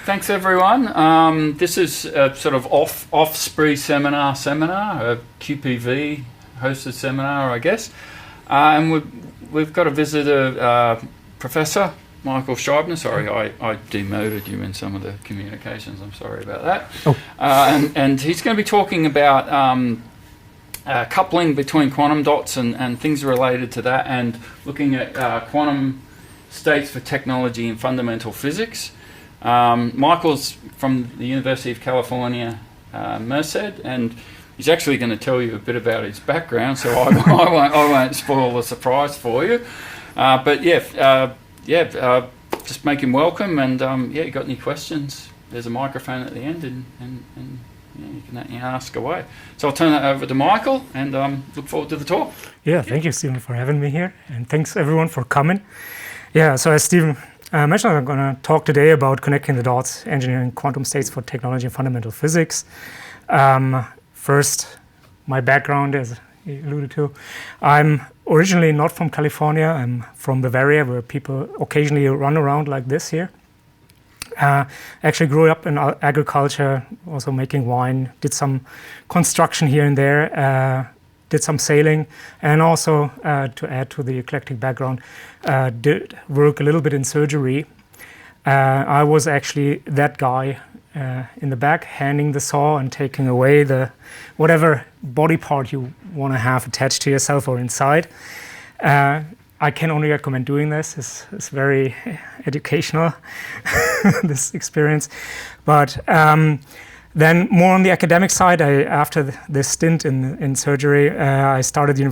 thanks everyone. This is a sort of off-spree seminar, a QPV hosted seminar, I guess. And we've got a visitor, Professor Michael Scheibner. Sorry, I demoted you in some of the communications. I'm sorry about that. Oh. And he's going to be talking about coupling between quantum dots and things related to that, and looking at quantum states for technology and fundamental physics. Michael's from the University of California, Merced, and he's actually going to tell you a bit about his background, so I won't spoil the surprise for you. But just make him welcome, and you got any questions? There's a microphone at the end, and you can ask away. So I'll turn that over to Michael, and look forward to the talk. Yeah, thank you, Stephen, for having me here, and thanks everyone for coming. Yeah, so as Stephen mentioned, I'm going to talk today about connecting the dots, engineering quantum states for technology and fundamental physics. First, my background, as you alluded to. I'm originally not from California. I'm from Bavaria, where people occasionally run around like this here. Actually grew up in agriculture, also making wine, did some construction here and there, did some sailing, and also, to add to the eclectic background, did work a little bit in surgery. I was actually that guy in the back, handing the saw and taking away the whatever body part you want to have attached to yourself or inside. I can only recommend doing this. It's very educational, this experience. But then more on the academic side, after this stint in surgery, I started at the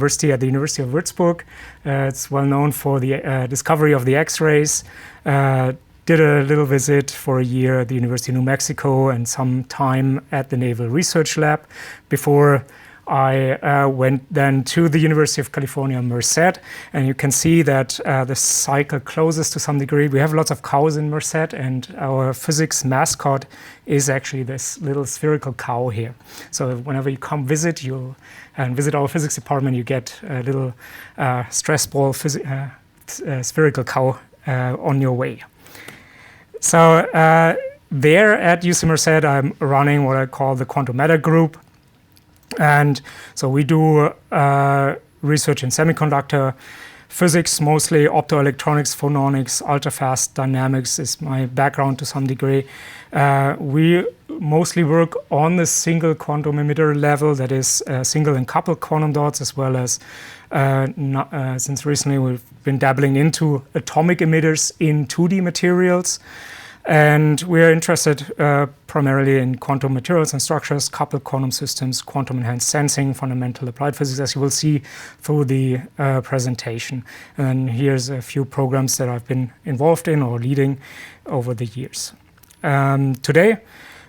University of Würzburg. It's well known for the discovery of the X-rays. Did a little visit for a year at the University of New Mexico and some time at the Naval Research Lab before I went then to the University of California, Merced, and you can see that the cycle closes to some degree. We have lots of cows in Merced, and our physics mascot is actually this little spherical cow here. So whenever you come visit our physics department, you get a little stress ball spherical cow on your way. So there at UC Merced, I'm running what I call the quantum matter group. And so we do research in semiconductor physics, mostly optoelectronics, phononics, ultrafast dynamics is my background to some degree. We mostly work on the single quantum emitter level, that is single and coupled quantum dots, as well as since recently we've been dabbling into atomic emitters in 2D materials. And we're interested primarily in quantum materials and structures, coupled quantum systems, quantum-enhanced sensing, fundamental applied physics, as you will see through the presentation. And here's a few programs that I've been involved in or leading over the years. Today,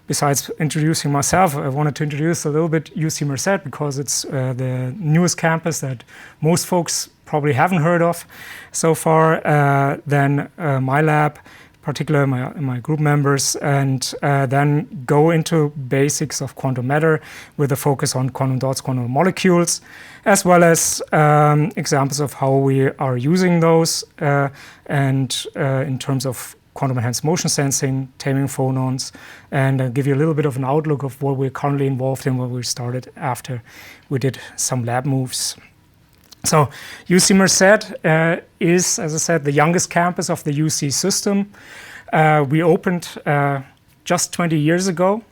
besides introducing myself, I wanted to introduce a little bit UC Merced because it's the newest campus that most folks probably haven't heard of so far. Then my lab, particularly my group members, and then go into basics of quantum matter with a focus on quantum dots, quantum molecules, as well as examples of how we are using those and in terms of quantum-enhanced motion sensing, taming phonons, and give you a little bit of an outlook of what we're currently involved in, what we started after we did some lab moves. So UC Merced is, as I said, the youngest campus of the UC system. We opened just 20 years ago.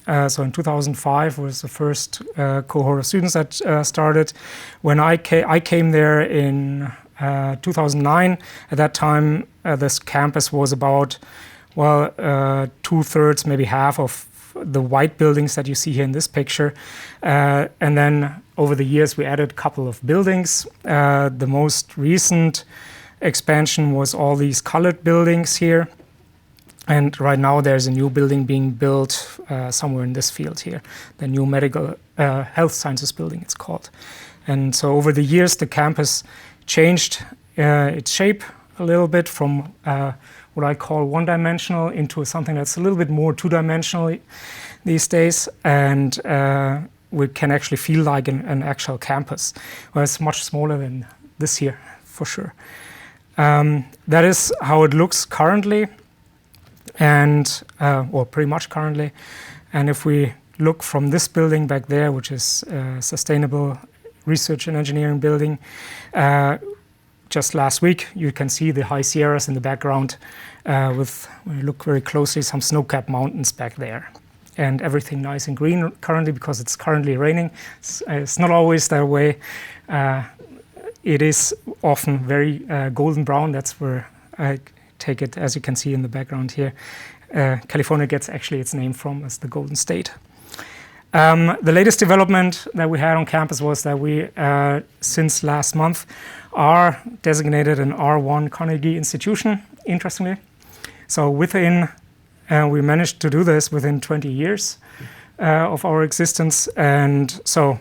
So in 2005 was the first cohort of students that started. When I came there in 2009, at that time this campus was about, 2/3, maybe half of the white buildings that you see here in this picture. And then over the years, we added a couple of buildings. The most recent expansion was all these colored buildings here. And right now, there's a new building being built somewhere in this field here, the new medical health sciences building, it's called. And so over the years, the campus changed its shape a little bit from what I call one-dimensional into something that's a little bit more two-dimensional these days. And we can actually feel like an actual campus. Well, it's much smaller than this here, for sure. That is how it looks currently. and or pretty much currently. And if we look from this building back there, which is a sustainable research and engineering building, just last week you can see the high Sierras in the background with, when you look very closely, some snow-capped mountains back there. And everything nice and green currently because it's currently raining. It's not always that way. It is often very golden brown. That's where I take it, as you can see in the background here. California gets actually its name from as the Golden State. The latest development that we had on campus was that we, since last month, are designated an R1 Carnegie institution, interestingly. So we managed to do this within 20 years of our existence, and so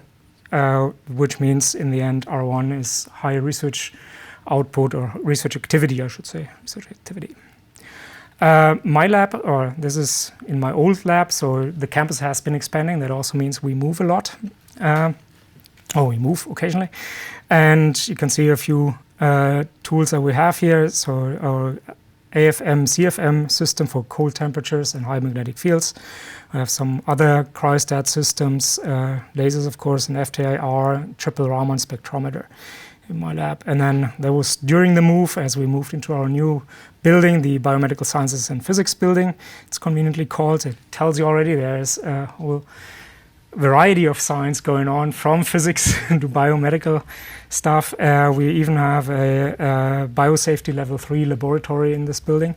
which means in the end R1 is high research output, or research activity, I should say, research activity. My lab, or this is in my old lab, so the campus has been expanding. That also means we move a lot, or we move occasionally. And you can see a few tools that we have here. So our AFM, CFM system for cold temperatures and high magnetic fields. We have some other cryostat systems, lasers, of course, an FTIR, triple Raman spectrometer in my lab. And then there was, during the move, as we moved into our new building, the Biomedical Sciences and Physics building, it's conveniently called. It tells you already there's a whole variety of science going on, from physics to biomedical stuff. We even have a biosafety level 3 laboratory in this building,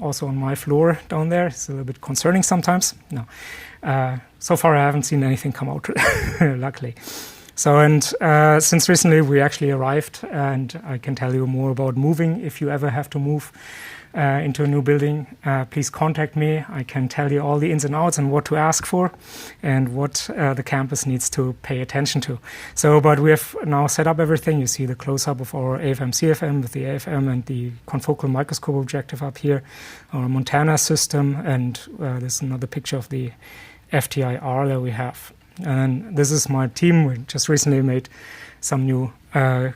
also on my floor down there. It's a little bit concerning sometimes. No, so far I haven't seen anything come out, luckily. So, and since recently we actually arrived, and I can tell you more about moving. If you ever have to move into a new building, please contact me. I can tell you all the ins and outs and what to ask for and what the campus needs to pay attention to. So, but we have now set up everything. You see the close-up of our AFM, CFM with the AFM and the confocal microscope objective up here, our Montana system, and there's another picture of the FTIR that we have. And this is my team. We just recently made some new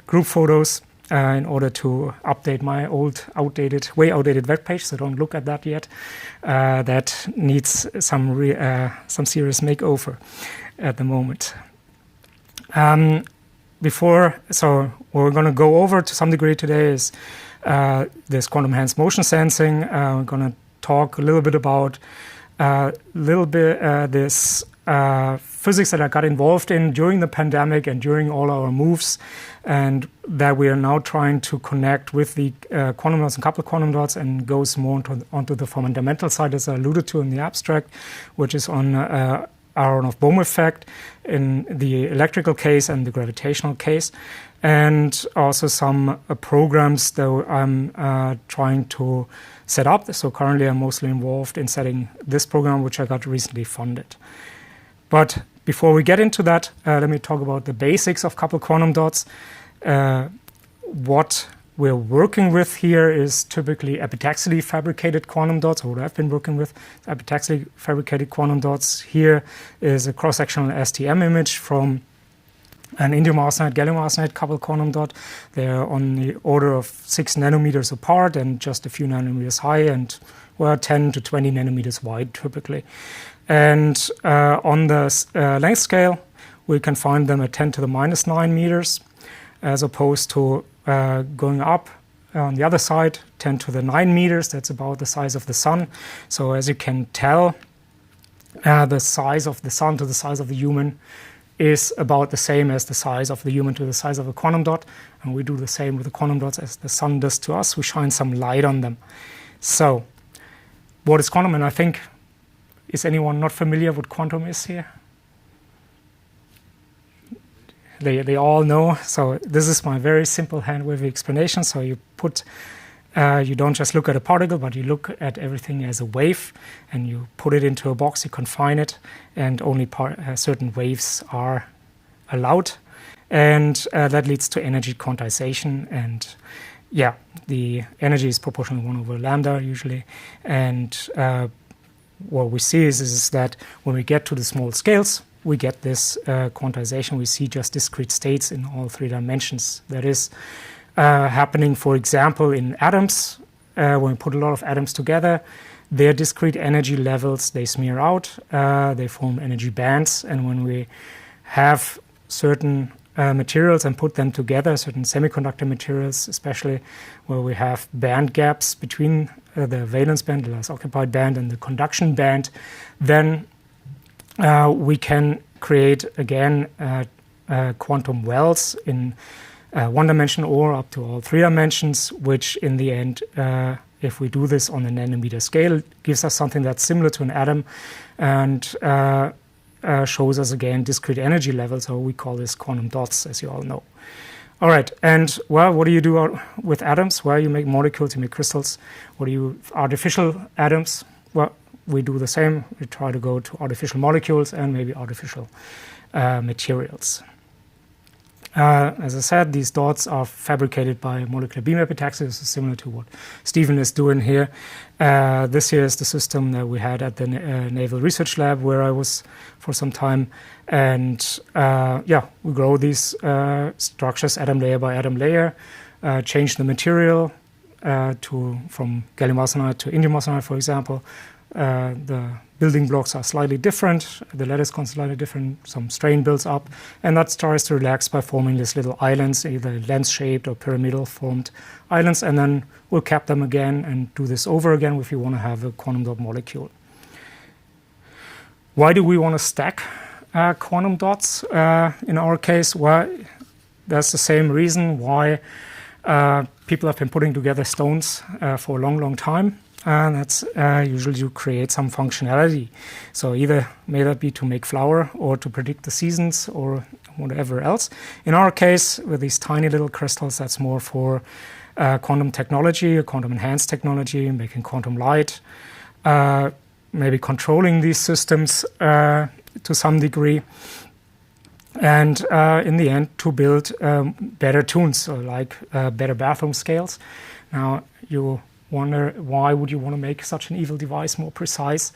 group photos in order to update my way outdated web page. So don't look at that yet. That needs some serious makeover at the moment. So what we're going to go over to some degree today is this quantum enhanced motion sensing. We're going to talk a little bit about this physics that I got involved in during the pandemic and during all our moves, and that we are now trying to connect with the quantum dots and coupled quantum dots, and goes more onto the fundamental side, as I alluded to in the abstract, which is on Aharonov-Bohm effect in the electrical case and the gravitational case, and also some programs that I'm trying to set up. So currently I'm mostly involved in setting this program, which I got recently funded. But before we get into that, let me talk about the basics of coupled quantum dots. What we're working with here is typically epitaxially fabricated quantum dots, or what I've been working with, epitaxially fabricated quantum dots. Here is a cross-sectional STM image from an indium arsenide, gallium arsenide coupled quantum dot. They're on the order of 6 nanometers apart and just a few nanometers high, and 10 to 20 nanometers wide typically. And on the length scale, we can find them at 10 to the minus 9 meters, as opposed to going up on the other side, 10 to the 9 meters. That's about the size of the sun. So as you can tell, the size of the sun to the size of the human is about the same as the size of the human to the size of a quantum dot. And we do the same with the quantum dots as the sun does to us. We shine some light on them. So what is quantum? And I think, is anyone not familiar what quantum is here? They all know. So this is my very simple hand-wavy explanation. So you don't just look at a particle, but you look at everything as a wave, and you put it into a box, you confine it, and only certain waves are allowed. And that leads to energy quantization. And yeah, the energy is proportional to 1 over lambda usually. And what we see is that when we get to the small scales, we get this quantization. We see just discrete states in all 3 dimensions. That is happening, for example, in atoms. When we put a lot of atoms together, their discrete energy levels, they smear out, they form energy bands, and when we have certain materials and put them together, certain semiconductor materials especially, where we have band gaps between the valence band, the last occupied band, and the conduction band, then we can create again quantum wells in one dimension or up to all 3 dimensions, which in the end, if we do this on a nanometer scale, gives us something that's similar to an atom and shows us again discrete energy levels, so we call this quantum dots, as you all know. All right, and well, what do you do with atoms? Well, you make molecules, you make crystals. What do you, artificial atoms? Well, we do the same. We try to go to artificial molecules and maybe artificial materials. As I said, these dots are fabricated by molecular beam epitaxy. This is similar to what Stephen is doing here. This here is the system that we had at the Naval Research Lab where I was for some time. And we grow these structures atom layer by atom layer, change the material from gallium arsenide to indium arsenide, for example. The building blocks are slightly different, the lattice count is slightly different, some strain builds up, and that starts to relax by forming these little islands, either lens-shaped or pyramidal formed islands, and then we'll cap them again and do this over again if you want to have a quantum dot molecule. Why do we want to stack quantum dots in our case? Well, that's the same reason why people have been putting together stones for a long, long time. And that's usually to create some functionality. So either may that be to make flour or to predict the seasons or whatever else. In our case, with these tiny little crystals, that's more for quantum technology, quantum enhanced technology, making quantum light, maybe controlling these systems to some degree. And in the end, to build better tunes, so like better bathroom scales. Now, you wonder why would you want to make such an evil device more precise,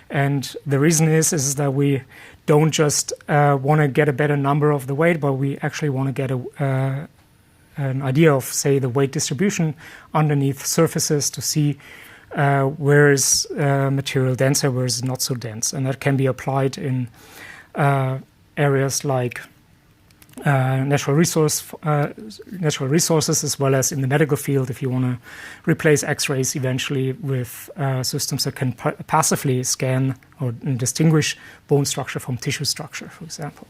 and the reason is that we don't just want to get a better number of the weight, but we actually want to get an idea of, say, the weight distribution underneath surfaces to see where is material denser, where is not so dense, and that can be applied in areas like natural resources, as well as in the medical field, if you want to replace X-rays eventually with systems that can passively scan or distinguish bone structure from tissue structure, for example.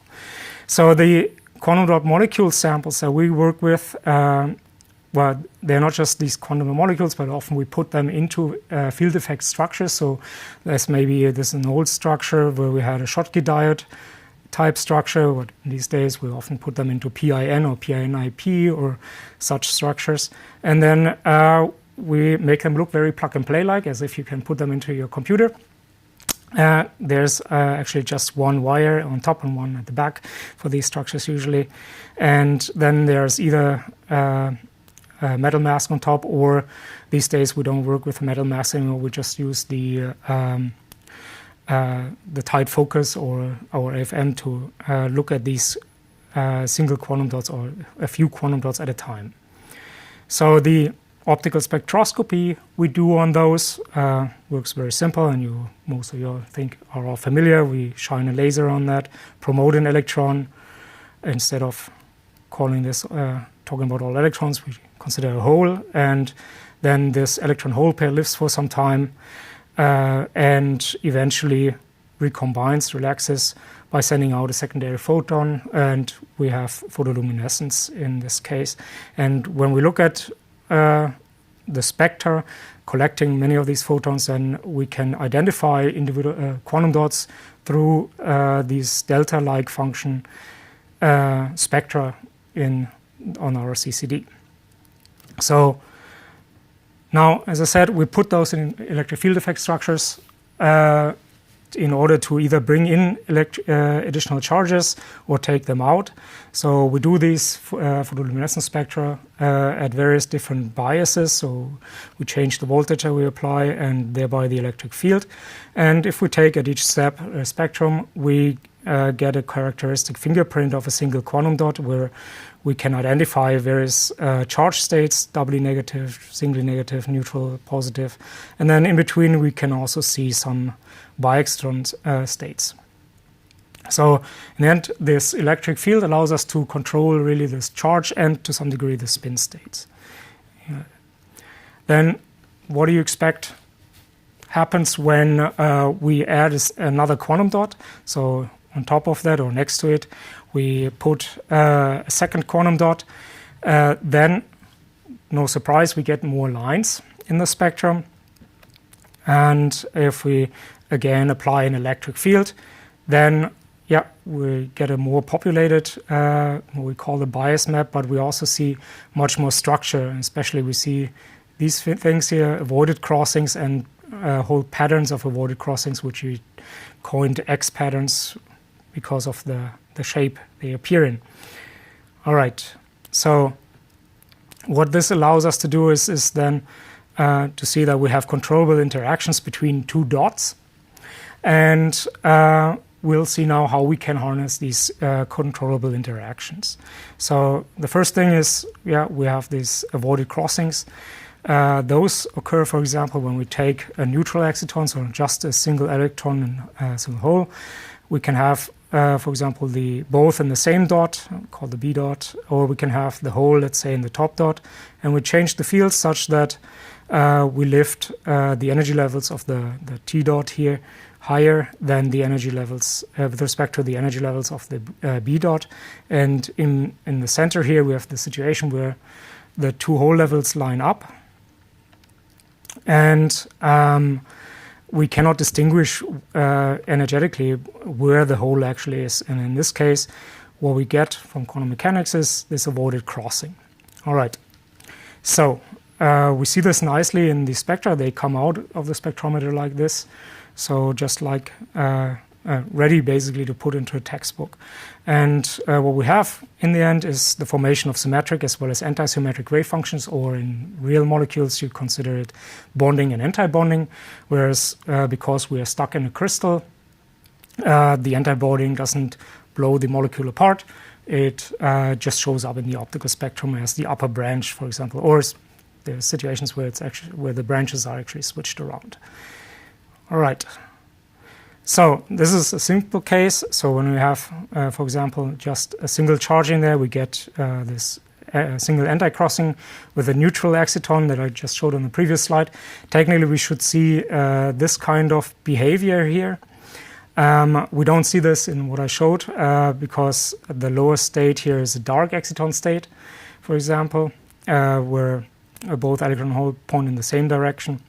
So the quantum dot molecule samples that we work with, well, they're not just these quantum molecules, but often we put them into field effect structures. So there's an old structure where we had a Schottky diode type structure, but these days we often put them into PIN or PINIP or such structures. And then we make them look very plug and play like, as if you can put them into your computer. There's actually just one wire on top and one at the back for these structures usually. And then there's either a metal mask on top, or these days we don't work with metal mask anymore, we just use the tight focus or our AFM to look at these single quantum dots or a few quantum dots at a time. So the optical spectroscopy we do on those works very simple, and most of you are all familiar. We shine a laser on that, promote an electron. Instead of calling this talking about all electrons, we consider a hole, and then this electron-hole pair lives for some time. And eventually recombines, relaxes by sending out a secondary photon, and we have photoluminescence in this case. And when we look at the spectra collecting many of these photons, then we can identify individual quantum dots through these delta-like function spectra on our CCD. So now, as I said, we put those in electric field effect structures in order to either bring in additional charges or take them out. So we do these photoluminescence spectra at various different biases. So we change the voltage that we apply and thereby the electric field. And if we take at each step a spectrum, we get a characteristic fingerprint of a single quantum dot where we can identify various charge states, doubly negative, singly negative, neutral, positive. And then in between, we can also see some bi-exciton states. So in the end, this electric field allows us to control really this charge and to some degree the spin states. Then what do you expect happens when we add another quantum dot? So on top of that or next to it, we put a second quantum dot. Then, no surprise, we get more lines in the spectrum. And if we again apply an electric field, then we get a more populated, what we call the bias map, but we also see much more structure. Especially we see these things here, avoided crossings and whole patterns of avoided crossings, which we coined X patterns because of the shape they appear in. All right, so what this allows us to do is then to see that we have controllable interactions between two dots. And we'll see now how we can harness these controllable interactions. So the first thing is, we have these avoided crossings. Those occur, for example, when we take a neutral exciton, so just a single electron in a single hole. We can have, for example, both in the same dot, called the B dot, or we can have the hole, let's say, in the top dot, and we change the field such that we lift the energy levels of the T dot here higher than the energy levels with respect to the energy levels of the B dot. And in the center here, we have the situation where the two hole levels line up. And we cannot distinguish energetically where the hole actually is. And in this case, what we get from quantum mechanics is this avoided crossing. All right. So we see this nicely in the spectra. They come out of the spectrometer like this. So just like ready basically to put into a textbook. And what we have in the end is the formation of symmetric as well as anti-symmetric wave functions, or in real molecules you consider it bonding and anti-bonding, whereas because we are stuck in a crystal, the anti-bonding doesn't blow the molecule apart. It just shows up in the optical spectrum as the upper branch, for example, or there are situations where where the branches are actually switched around. All right. So this is a simple case. So when we have, for example, just a single charge in there, we get this single anti-crossing with a neutral exciton that I just showed on the previous slide. Technically, we should see this kind of behavior here. We don't see this in what I showed because the lower state here is a dark exciton state, for example, where both electron hole point in the same direction.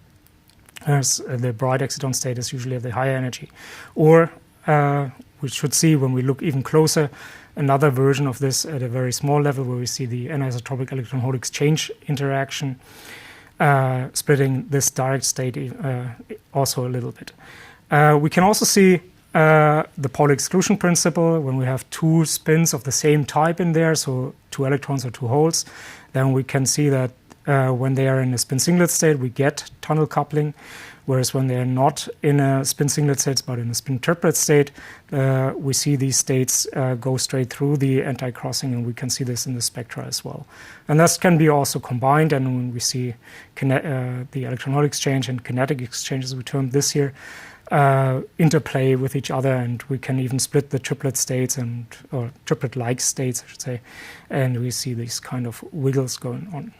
Whereas the bright exciton state is usually at the higher energy. Or we should see, when we look even closer, another version of this at a very small level where we see the anisotropic electron hole exchange interaction, splitting this direct state also a little bit. We can also see the Pauli exclusion principle when we have two spins of the same type in there, so two electrons or two holes. Then we can see that when they are in a spin singlet state, we get tunnel coupling, whereas when they are not in a spin singlet state, but in a spin triplet state, we see these states go straight through the anti-crossing, and we can see this in the spectra as well. And this can be also combined, and when we see the electron hole exchange and kinetic exchange, as we termed this here, interplay with each other, and we can even split the triplet states or triplet-like states, I should say, and we see these kind of wiggles going on.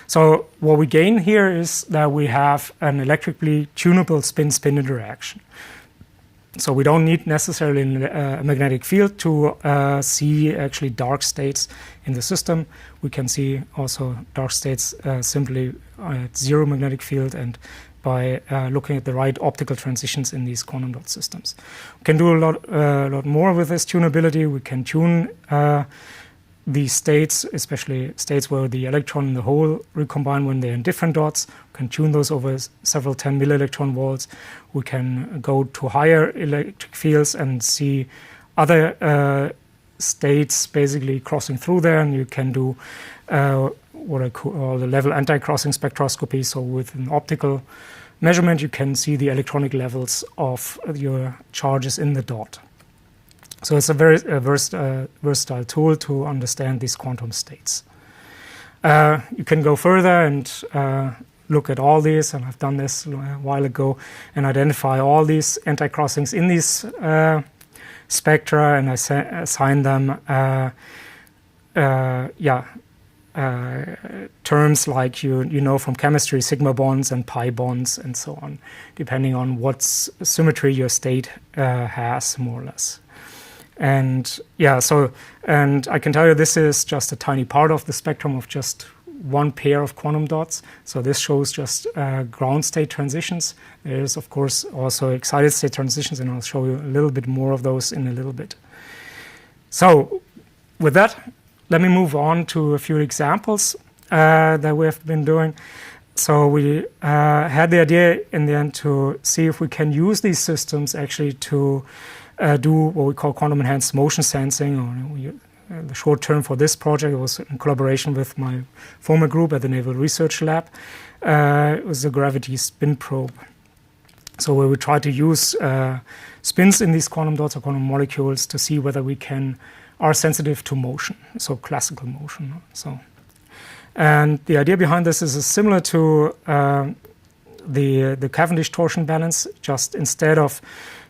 So what we gain here is that we have an electrically tunable spin-spin interaction. So we don't need necessarily a magnetic field to see actually dark states in the system. We can see also dark states simply at zero magnetic field and by looking at the right optical transitions in these quantum dot systems. We can do a lot more with this tunability. We can tune these states, especially states where the electron and the hole recombine when they're in different dots. We can tune those over several 10 millielectron volts. We can go to higher electric fields and see other states basically crossing through there, and you can do what I call the level anti-crossing spectroscopy, so with an optical measurement, you can see the electronic levels of your charges in the dot. So it's a very versatile tool to understand these quantum states. You can go further and look at all these, and I've done this a while ago, and identify all these anti-crossings in these spectra, and I assign them terms like you know from chemistry, sigma bonds and pi bonds and so on, depending on what symmetry your state has, more or less. And and I can tell you this is just a tiny part of the spectrum of just one pair of quantum dots. So this shows just ground state transitions. There is, of course, also excited state transitions, and I'll show you a little bit more of those in a little bit. So with that, let me move on to a few examples that we have been doing. So we had the idea in the end to see if we can use these systems actually to do what we call quantum enhanced motion sensing, or the short term for this project was in collaboration with my former group at the Naval Research Lab. It was a gravity spin probe. So where we try to use spins in these quantum dots or quantum molecules to see whether we are sensitive to motion, so classical motion. So, and the idea behind this is similar to the Cavendish torsion balance. Just instead of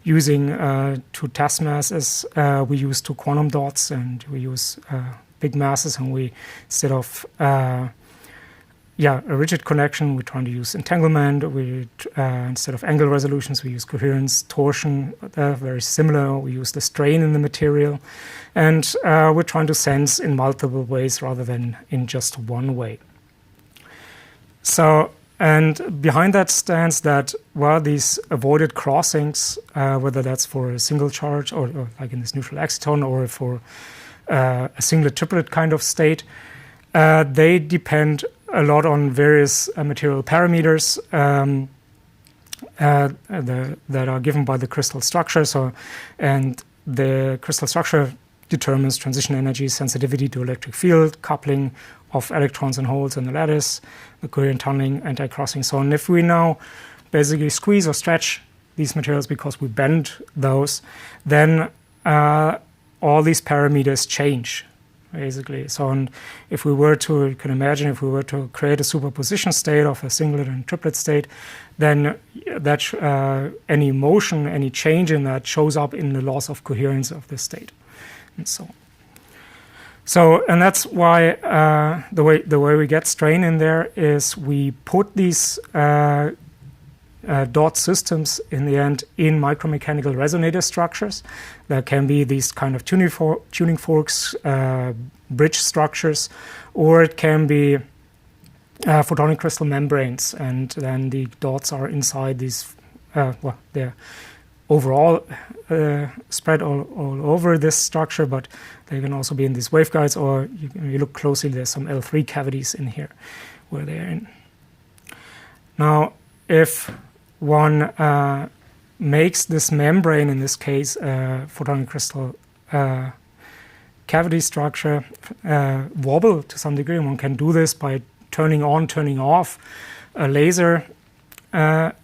using two test masses, we use two quantum dots, and we use big masses, and we instead of a rigid connection, we're trying to use entanglement. Instead of angle resolutions, we use coherence, torsion. Very similar. We use the strain in the material, and we're trying to sense in multiple ways rather than in just one way. So, and behind that stands that, well, these avoided crossings, whether that's for a single charge or like in this neutral exciton, or for a singlet triplet kind of state, they depend a lot on various material parameters that are given by the crystal structure. So, and the crystal structure determines transition energy, sensitivity to electric field, coupling of electrons and holes in the lattice, the coherent tunneling, anti-crossing, so on. If we now basically squeeze or stretch these materials because we bend those, then all these parameters change, basically. So, and if we were to, you can imagine, if we were to create a superposition state of a singlet and triplet state, then that any motion, any change in that shows up in the loss of coherence of the state, and so on. So, and that's why the way we get strain in there is we put these dot systems in the end in micromechanical resonator structures. There can be these kind of tuning forks, bridge structures, or it can be photonic crystal membranes, and then the dots are inside these. They're overall spread all over this structure, but they can also be in these waveguides, or you look closely, there's some L3 cavities in here where they're in. Now, if one makes this membrane, in this case, photonic crystal cavity structure, wobble to some degree, and one can do this by turning on, turning off a laser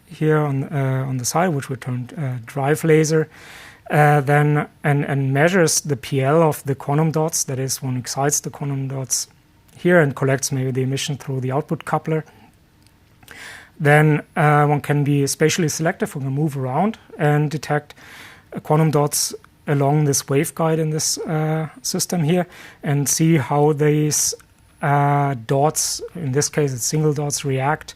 here on the side, which we termed drive laser, then and measures the PL of the quantum dots. That is, one excites the quantum dots here and collects maybe the emission through the output coupler. Then one can be spatially selective. One can move around and detect quantum dots along this waveguide in this system here, and see how these dots, in this case it's single dots, react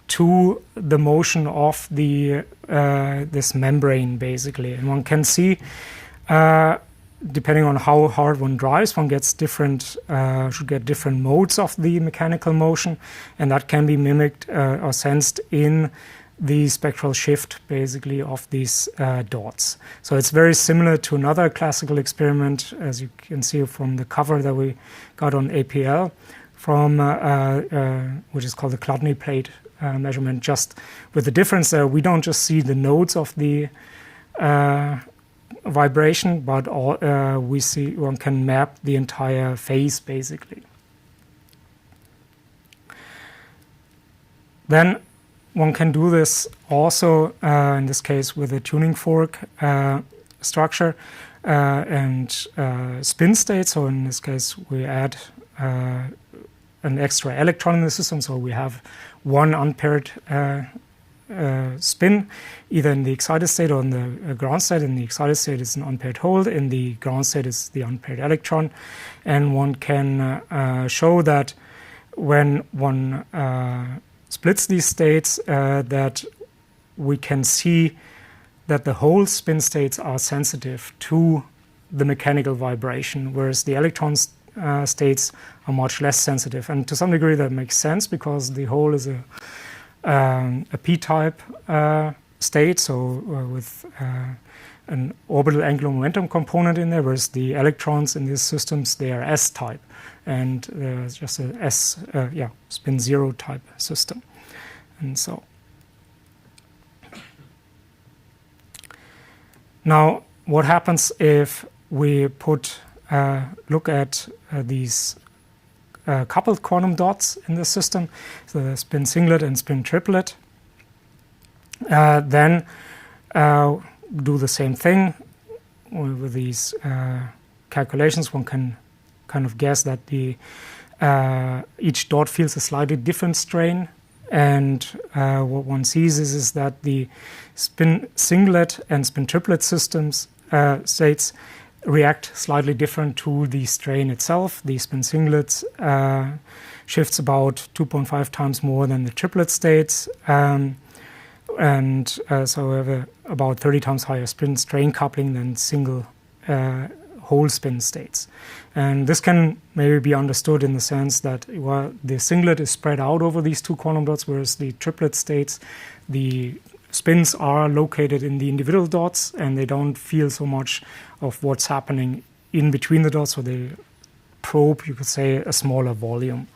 to the motion of the this membrane, basically. And one can see, depending on how hard one drives, one gets different, should get different modes of the mechanical motion, and that can be mimicked or sensed in the spectral shift, basically, of these dots. So it's very similar to another classical experiment, as you can see from the cover that we got on APL, from which is called the Chladni plate measurement, just with the difference that we don't just see the nodes of the vibration, but we see one can map the entire phase, basically. Then one can do this also, in this case, with a tuning fork structure and spin state. So in this case, we add an extra electron in the system. So we have one unpaired spin, either in the excited state or in the ground state. In the excited state, it's an unpaired hole. In the ground state, it's the unpaired electron. And one can show that when one splits these states, that we can see that the whole spin states are sensitive to the mechanical vibration, whereas the electron states are much less sensitive. And to some degree that makes sense, because the hole is a p-type state, so with an orbital angular momentum component in there, whereas the electrons in these systems, they are s-type, and there's just a spin zero type system. And so now what happens if we look at these coupled quantum dots in the system, so the spin singlet and spin triplet, then do the same thing with these calculations. One can kind of guess that each dot feels a slightly different strain, and what one sees is that the spin singlet and spin triplet systems states react slightly different to the strain itself. The spin singlet shifts about 2.5 times more than the triplet states, so we have about 30 times higher spin strain coupling than single whole spin states. And this can maybe be understood in the sense that the singlet is spread out over these two quantum dots, whereas the triplet states, the spins are located in the individual dots, and they don't feel so much of what's happening in between the dots, so they probe, you could say, a smaller volume.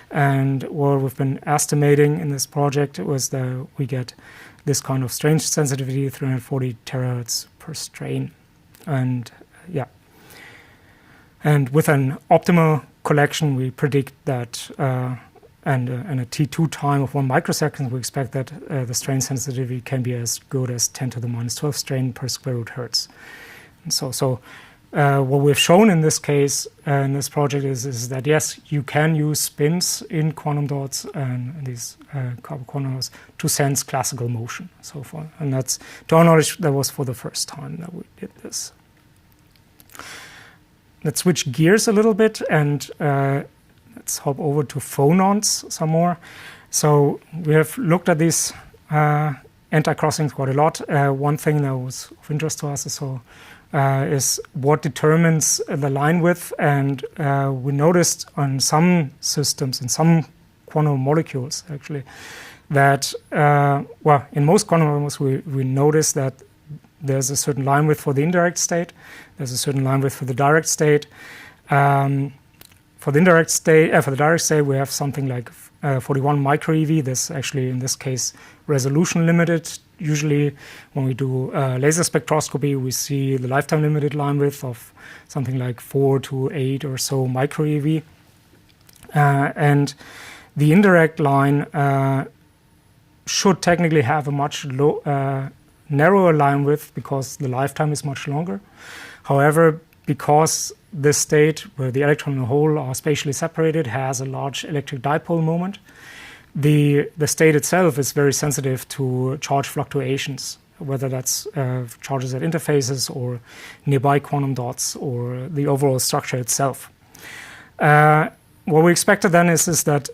And what we've been estimating in this project was that we get this kind of strain sensitivity, 340 terahertz per strain. And and with an optimal collection, we predict that and a T2 time of 1 microsecond, we expect that the strain sensitivity can be as good as 10 to the minus 12 strain per square root hertz. And so what we've shown in this case, in this project, is that yes, you can use spins in quantum dots and these coupled quantum dots to sense classical motion, so far. And that's, to our knowledge, that was for the first time that we did this. Let's switch gears a little bit and let's hop over to phonons some more. So we have looked at these anti-crossings quite a lot. One thing that was of interest to us is what determines the line width. And we noticed on some systems, in some quantum molecules actually, that, in most quantum molecules we noticed that there's a certain line width for the indirect state. There's a certain line width for the direct state. For the direct state, we have something like 41 micro eV. This actually, in this case, resolution limited. Usually, when we do laser spectroscopy, we see the lifetime limited line width of something like 4 to 8 or so micro eV. And the indirect line should technically have a much narrower line width because the lifetime is much longer. However, because this state where the electron and the hole are spatially separated has a large electric dipole moment, the state itself is very sensitive to charge fluctuations, whether that's charges at interfaces or nearby quantum dots or the overall structure itself. What we expected then is that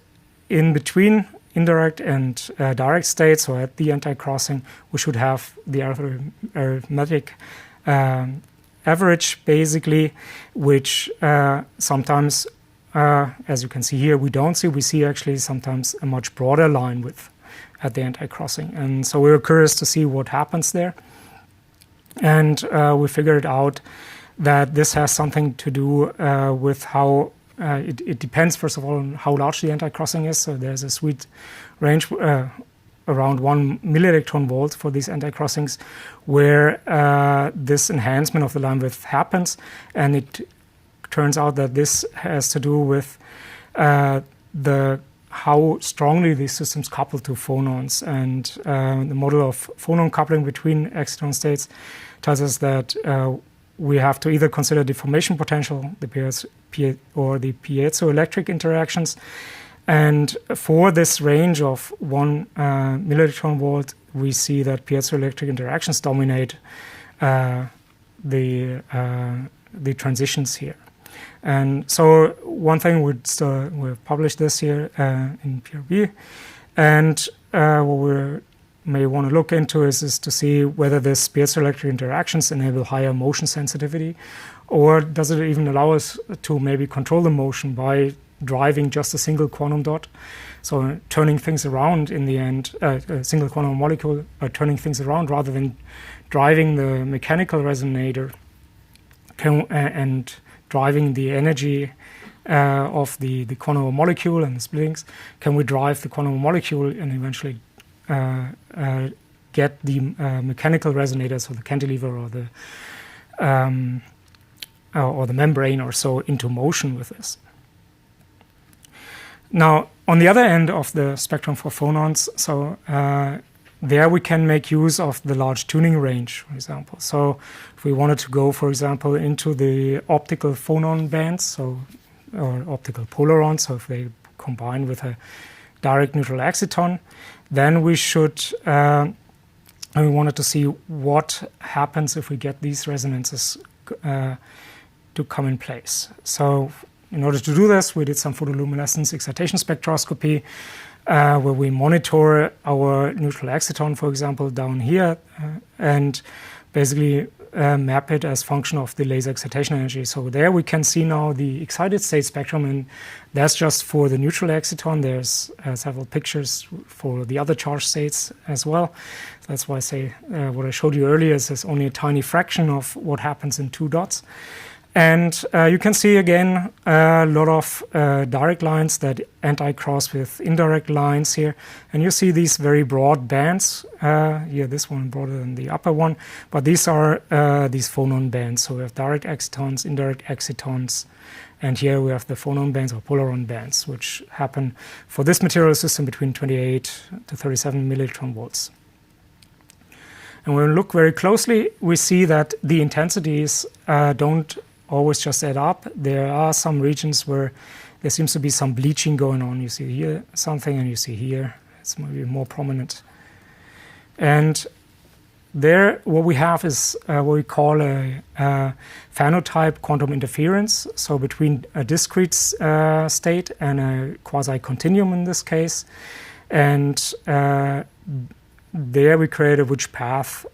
in between indirect and direct states, or at the anti-crossing, we should have the arithmetic average, basically, which sometimes, as you can see here, we don't see. We see actually sometimes a much broader line width at the anti-crossing. And so we were curious to see what happens there. And we figured out that this has something to do with how it depends, first of all, on how large the anti-crossing is. So there's a sweet range around 1 millielectron volt for these anti-crossings, where this enhancement of the line width happens. And it turns out that this has to do with the how strongly these systems couple to phonons. And the model of phonon coupling between exciton states tells us that we have to either consider deformation potential, or the piezoelectric interactions. And for this range of 1 millielectron volt, we see that piezoelectric interactions dominate the transitions here. And so one thing we've published this year in PRB, and what we may want to look into is to see whether this piezoelectric interactions enable higher motion sensitivity, or does it even allow us to maybe control the motion by driving just a single quantum dot, so turning things around in the end, a single quantum molecule, turning things around rather than driving the mechanical resonator and driving the energy of the quantum molecule and the splittings. Can we drive the quantum molecule and eventually get the mechanical resonator, so the cantilever or the membrane or so, into motion with this? Now, on the other end of the spectrum for phonons, so there we can make use of the large tuning range, for example. So if we wanted to go, for example, into the optical phonon bands, or optical polarons, so if they combine with a direct neutral exciton, then we should, and we wanted to see what happens if we get these resonances to come in place. So in order to do this, we did some photoluminescence excitation spectroscopy, where we monitor our neutral exciton, for example, down here, and basically map it as function of the laser excitation energy. So there we can see now the excited state spectrum, and that's just for the neutral exciton. There's several pictures for the other charged states as well. That's why I say what I showed you earlier is only a tiny fraction of what happens in 2 dots. And you can see again a lot of direct lines that anti-cross with indirect lines here. And you see these very broad bands. Here, this one broader than the upper one. But these are these phonon bands. So we have direct excitons, indirect excitons. And here we have the phonon bands or polaron bands, which happen for this material system between 28 to 37 millielectron volts. And when we look very closely, we see that the intensities don't always just add up. There are some regions where there seems to be some bleaching going on. You see here something, and you see here it's maybe more prominent. And there, what we have is what we call a phenotype quantum interference. So between a discrete state and a quasi-continuum in this case. And there we create a which path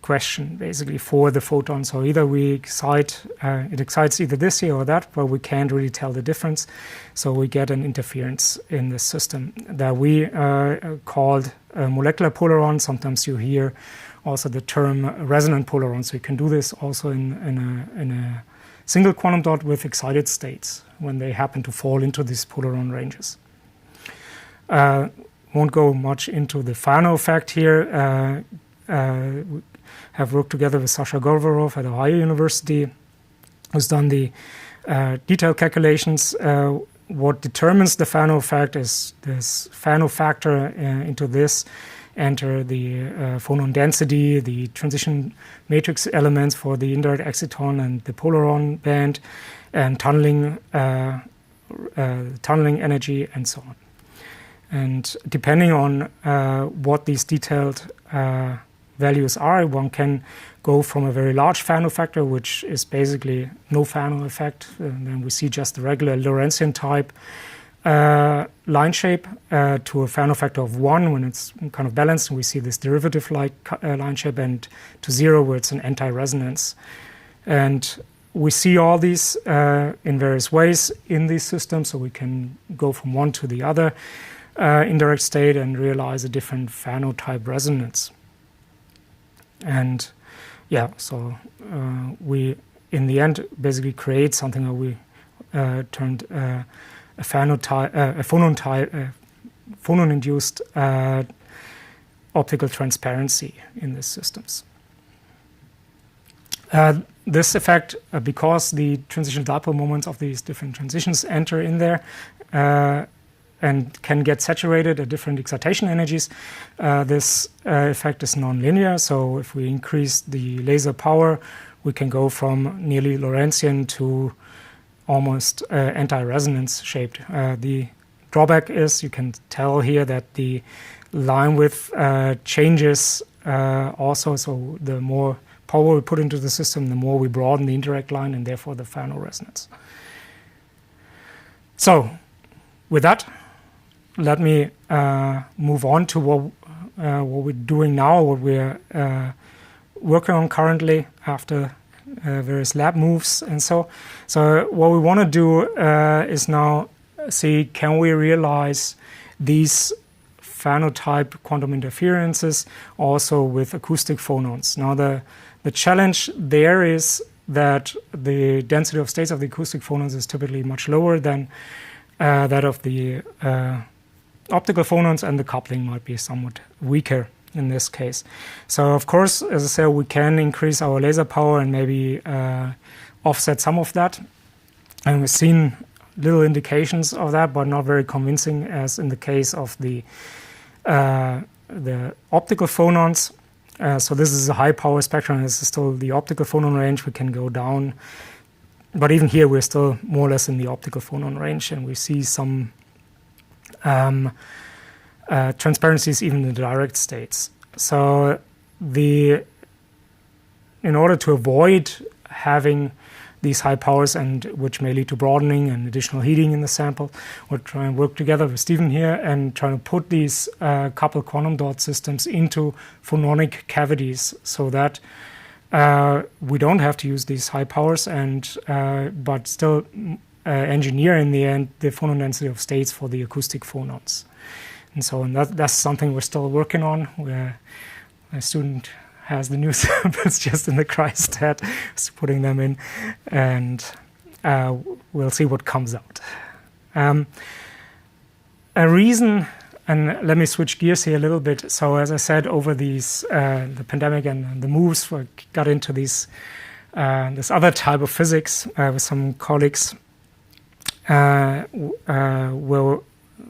question basically for the photon. So either we excite, it excites either this here or that, but we can't really tell the difference. So we get an interference in the system that we called a molecular polaron. Sometimes you hear also the term resonant polaron. So you can do this also in a single quantum dot with excited states when they happen to fall into these polaron ranges. Won't go much into the Fano effect here. Have worked together with Sasha Gorvarov at Ohio University, who's done the detailed calculations. What determines the Fano effect is this Fano factor into this. Enter the phonon density, the transition matrix elements for the indirect exciton and the polaron band, and tunneling energy, and so on. And depending on what these detailed values are, one can go from a very large Fano factor, which is basically no Fano effect, and then we see just the regular Lorentzian type line shape, to a Fano factor of 1 when it's kind of balanced, and we see this derivative-like line shape, and to 0 where it's an anti-resonance. And we see all these in various ways in these systems, so we can go from one to the other indirect state and realize a different Fano type resonance. And yeah, so we in the end basically create something that we termed a phonon-induced optical transparency in these systems. this effect, because the transition dipole moments of these different transitions enter in there and can get saturated at different excitation energies, this effect is nonlinear. So if we increase the laser power, we can go from nearly Lorentzian to almost anti-resonance shaped. The drawback is you can tell here that the line width changes also. So the more power we put into the system, the more we broaden the interact line and therefore the fernoresonance. So with that, let me move on to what we're doing now, what we're working on currently after various lab moves and so. So what we want to do is now see, can we realize these phenotype quantum interferences also with acoustic phonons? Now the challenge there is that the density of states of the acoustic phonons is typically much lower than that of the optical phonons, and the coupling might be somewhat weaker in this case. So of course, as I said, we can increase our laser power and maybe offset some of that. And we've seen little indications of that, but not very convincing, as in the case of the optical phonons. So this is a high power spectrum. This is still the optical phonon range. We can go down, but even here we're still more or less in the optical phonon range, and we see some transparencies even in the direct states. So in order to avoid having these high powers, and which may lead to broadening and additional heating in the sample, we're trying to work together with Stephen here and trying to put these coupled quantum dot systems into phononic cavities so that we don't have to use these high powers, and but still engineer in the end the phonon density of states for the acoustic phonons. And so that's something we're still working on. Where a student has the new samples just in the cryostat, is putting them in, and we'll see what comes out. A reason, and let me switch gears here a little bit. So as I said, over these the pandemic and the moves, we got into this other type of physics with some colleagues. Where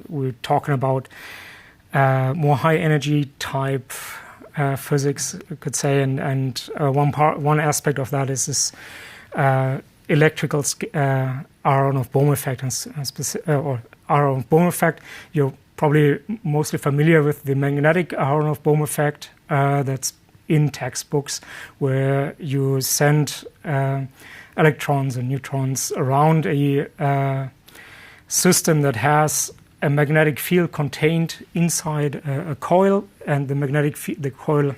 we're talking about more high energy type physics, you could say, and one aspect of that is this electrical Aharonov-Bohm effect, or Aharonov-Bohm effect. You're probably mostly familiar with the magnetic Aharonov-Bohm effect that's in textbooks, where you send electrons and neutrons around a system that has a magnetic field contained inside a coil, and the coil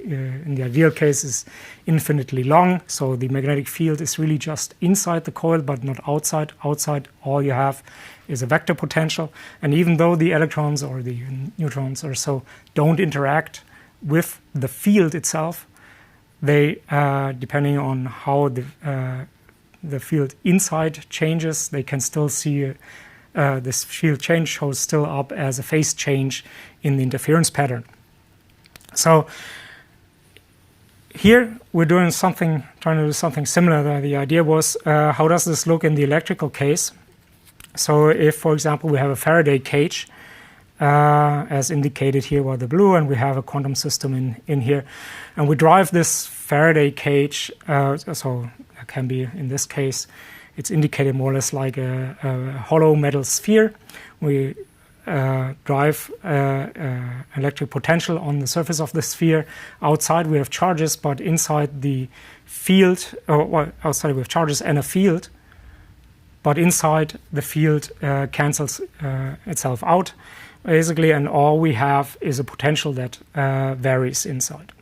in the ideal case is infinitely long, so the magnetic field is really just inside the coil but not outside. Outside, all you have is a vector potential, and even though the electrons or the neutrons or so don't interact with the field itself, they, depending on how the field inside changes, they can still see this field change shows still up as a phase change in the interference pattern. So here we're trying to do something similar. The idea was, how does this look in the electrical case? So if, for example, we have a Faraday cage, as indicated here by the blue, and we have a quantum system in here, and we drive this Faraday cage, so it can be, in this case, it's indicated more or less like a hollow metal sphere. We drive electric potential on the surface of the sphere. Outside we have charges, but inside the field, outside we have charges and a field, but inside the field cancels itself out, basically, and all we have is a potential that varies inside.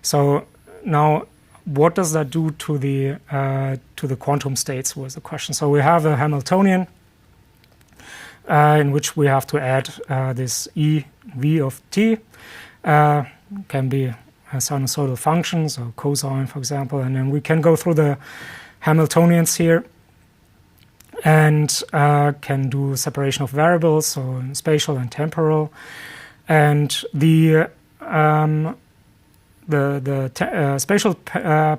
So now, what does that do to the quantum states was the question. So we have a Hamiltonian in which we have to add this EV of t. Can be sinusoidal functions or cosine, for example, and then we can go through the Hamiltonians here and can do separation of variables, so spatial and temporal, and the spatial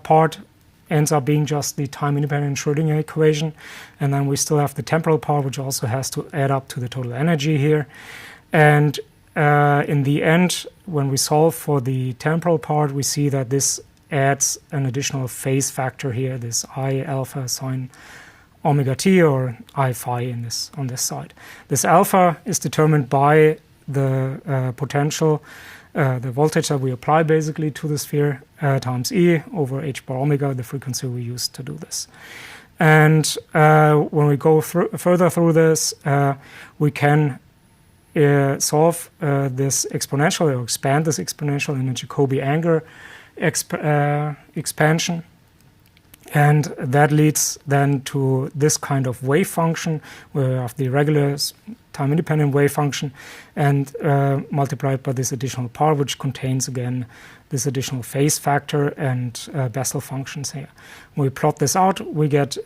part ends up being just the time-independent Schrödinger equation. And then we still have the temporal part, which also has to add up to the total energy here. And in the end, when we solve for the temporal part, we see that this adds an additional phase factor here, this I alpha sine omega t, or I phi on this side. This alpha is determined by the potential, the voltage that we apply basically to the sphere, times E over h bar omega, the frequency we use to do this. And when we go further through this, we can solve this exponential, or expand this exponential in a Jacobi-Anger expansion. And that leads then to this kind of wave function, where we have the regular time-independent wave function, and multiplied by this additional part, which contains, again, this additional phase factor and Bessel functions here. When we plot this out, we get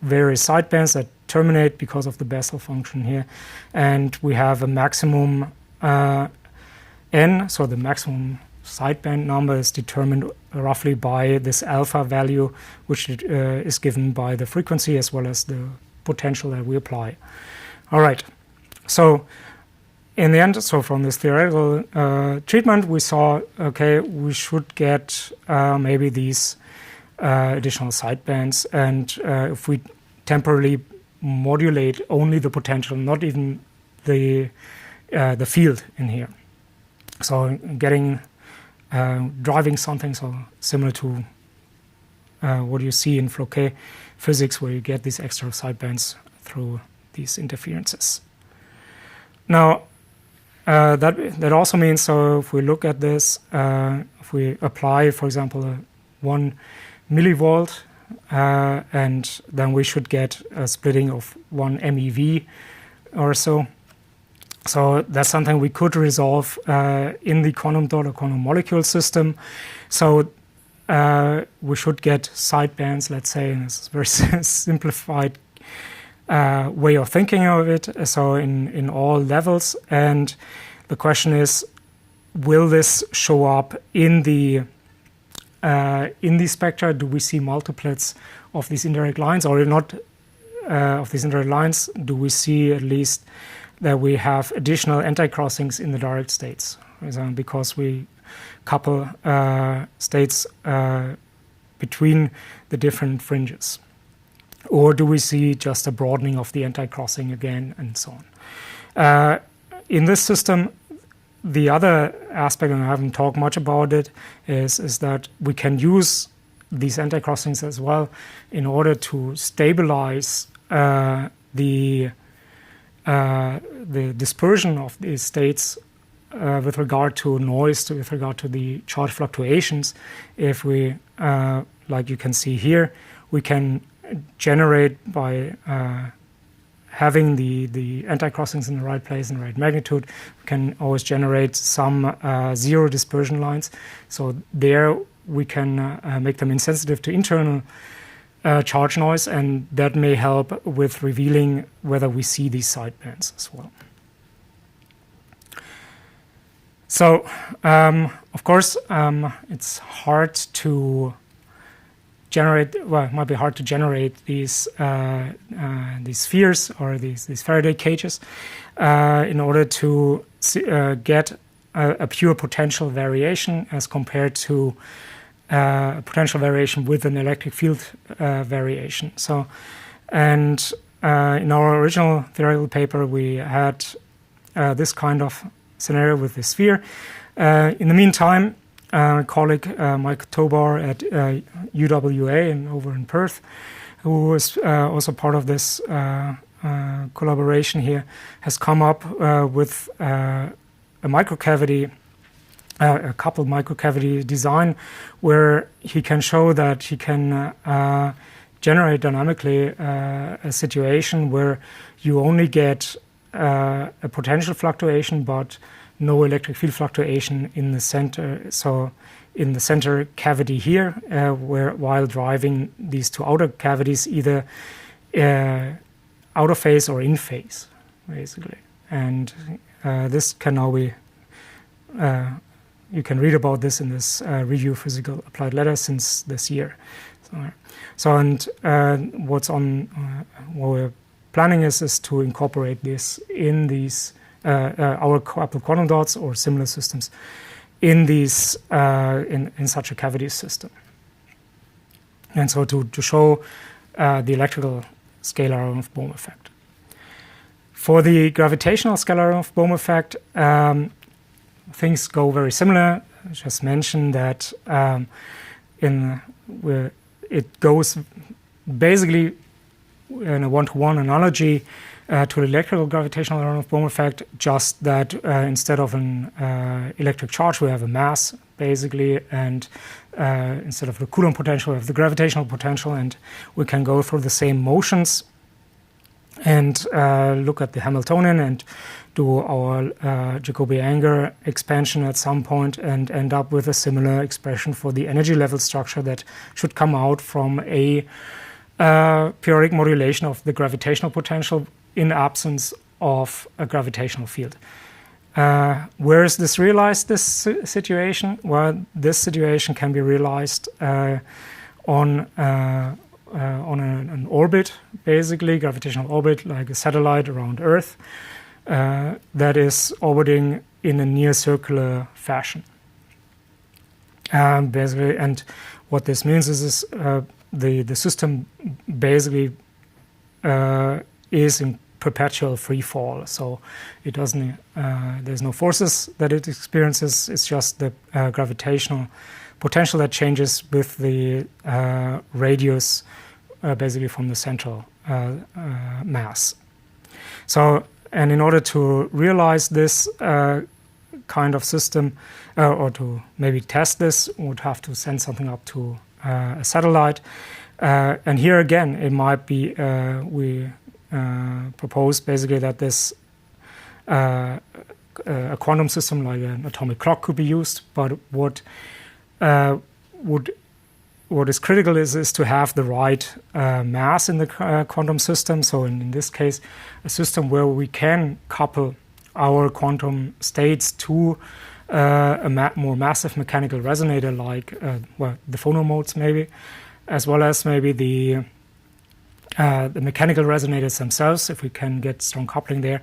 various sidebands that terminate because of the Bessel function here. And we have a maximum n, so the maximum sideband number is determined roughly by this alpha value, which is given by the frequency as well as the potential that we apply. All right, so in the end, so from this theoretical treatment, we saw, okay, we should get maybe these additional sidebands, and if we temporarily modulate only the potential, not even the field in here. So getting driving something so similar to what you see in Floquet physics, where you get these extra sidebands through these interferences. Now, that also means, so if we look at this, if we apply, for example, a 1 millivolt, and then we should get a splitting of 1 MeV or so. So that's something we could resolve in the quantum dot or quantum molecule system. So we should get sidebands, let's say, and this is a very simplified way of thinking of it, so in all levels. And the question is, will this show up in the spectra? Do we see multiplets of these indirect lines, or if not of these indirect lines, do we see at least that we have additional anti-crossings in the direct states, for example, because we couple states between the different fringes? Or do we see just a broadening of the anti-crossing again, and so on? In this system, the other aspect, and I haven't talked much about it, is that we can use these anti-crossings as well in order to stabilize the dispersion of these states with regard to noise, with regard to the charge fluctuations. If we, like you can see here, we can generate by having the anti-crossings in the right place and the right magnitude, we can always generate some zero dispersion lines. So there we can make them insensitive to internal charge noise, and that may help with revealing whether we see these sidebands as well. So, of course, it's hard to generate. Well, it might be hard to generate these spheres or these Faraday cages in order to get a pure potential variation as compared to potential variation with an electric field variation. So, and in our original theoretical paper, we had this kind of scenario with the sphere. In the meantime, a colleague, Mike Tobar at UWA over in Perth, who is also part of this collaboration here, has come up with a microcavity, a coupled microcavity design, where he can show that he can generate dynamically a situation where you only get a potential fluctuation but no electric field fluctuation in the center. So in the center cavity here, where while driving these two outer cavities either out of phase or in phase, basically. And this can now be you can read about this in this Review of Physical Applied Letter since this year. What we're planning is to incorporate this in these our coupled quantum dots or similar systems in these in such a cavity system. And so to show the electrical scalar Aharonov-Bohm effect. For the gravitational scalar Aharonov-Bohm effect, things go very similar. I just mentioned that it goes basically in a one-to-one analogy to the electrical gravitational Aharonov-Bohm effect, just that instead of an electric charge, we have a mass, basically, and instead of the Coulomb potential, we have the gravitational potential, and we can go through the same motions and look at the Hamiltonian and do our Jacobi-Anger expansion at some point and end up with a similar expression for the energy level structure that should come out from a periodic modulation of the gravitational potential in absence of a gravitational field. Where is this realized, this situation? Well, this situation can be realized on an orbit, basically, gravitational orbit, like a satellite around Earth, that is orbiting in a near circular fashion. Basically, and what this means is the system basically is in perpetual free fall. So it doesn't. There's no forces that it experiences. It's just the gravitational potential that changes with the radius, basically from the central mass. So, and in order to realize this kind of system, or to maybe test this, we would have to send something up to a satellite. And here again, it might be we propose basically that this a quantum system like an atomic clock could be used. But what is critical is to have the right mass in the quantum system. So in this case, a system where we can couple our quantum states to a more massive mechanical resonator, like the phonon modes maybe, as well as maybe the mechanical resonators themselves, if we can get strong coupling there,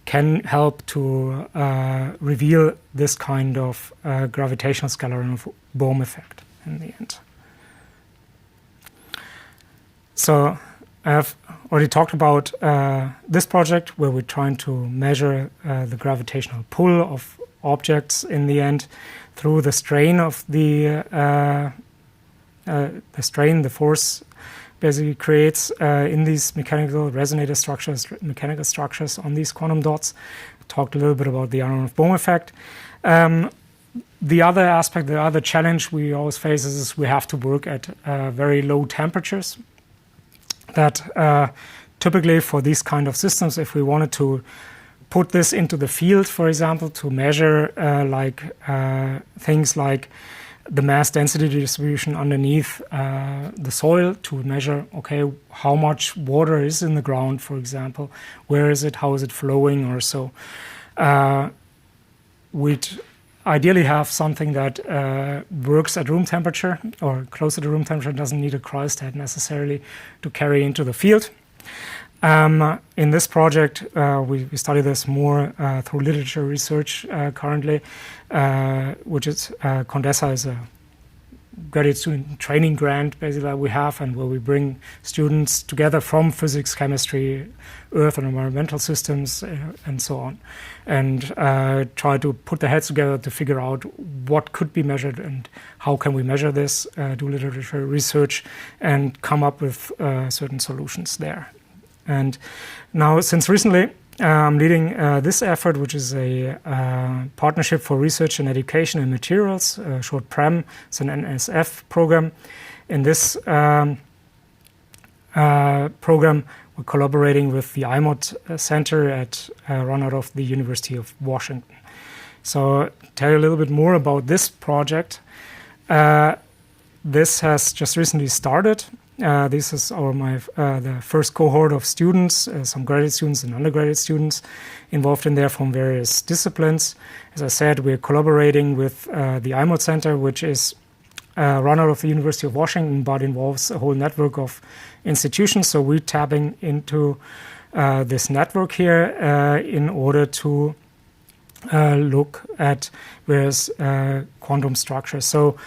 can help to reveal this kind of gravitational scalar Aharonov-Bohm effect in the end. So I have already talked about this project where we're trying to measure the gravitational pull of objects in the end through the strain of the force basically creates in these mechanical resonator structures, mechanical structures on these quantum dots. I talked a little bit about the Aharonov-Bohm effect. The other aspect, the other challenge we always face is we have to work at very low temperatures. That typically for these kind of systems, if we wanted to put this into the field, for example, to measure things like the mass density distribution underneath the soil, to measure, okay, how much water is in the ground, for example, where is it, how is it flowing or so. We'd ideally have something that works at room temperature or close to the room temperature, doesn't need a cryostat necessarily to carry into the field. In this project, we study this more through literature research currently, which is Condesa is a graduate student training grant basically that we have, and where we bring students together from physics, chemistry, earth and environmental systems, and so on, and try to put their heads together to figure out what could be measured and how can we measure this, do literature research, and come up with certain solutions there. And now, since recently, I'm leading this effort, which is a Partnership for Research and Education in Materials, short PREM. It's an NSF program. In this program, we're collaborating with the IMOT Center run out of the University of Washington. So, tell you a little bit more about this project. This has just recently started. This is the first cohort of students, some graduate students and undergraduate students involved in there from various disciplines. As I said, we're collaborating with the iMod Center, which is run out of the University of Washington, but involves a whole network of institutions. So we're tapping into this network here in order to look at various quantum structures. So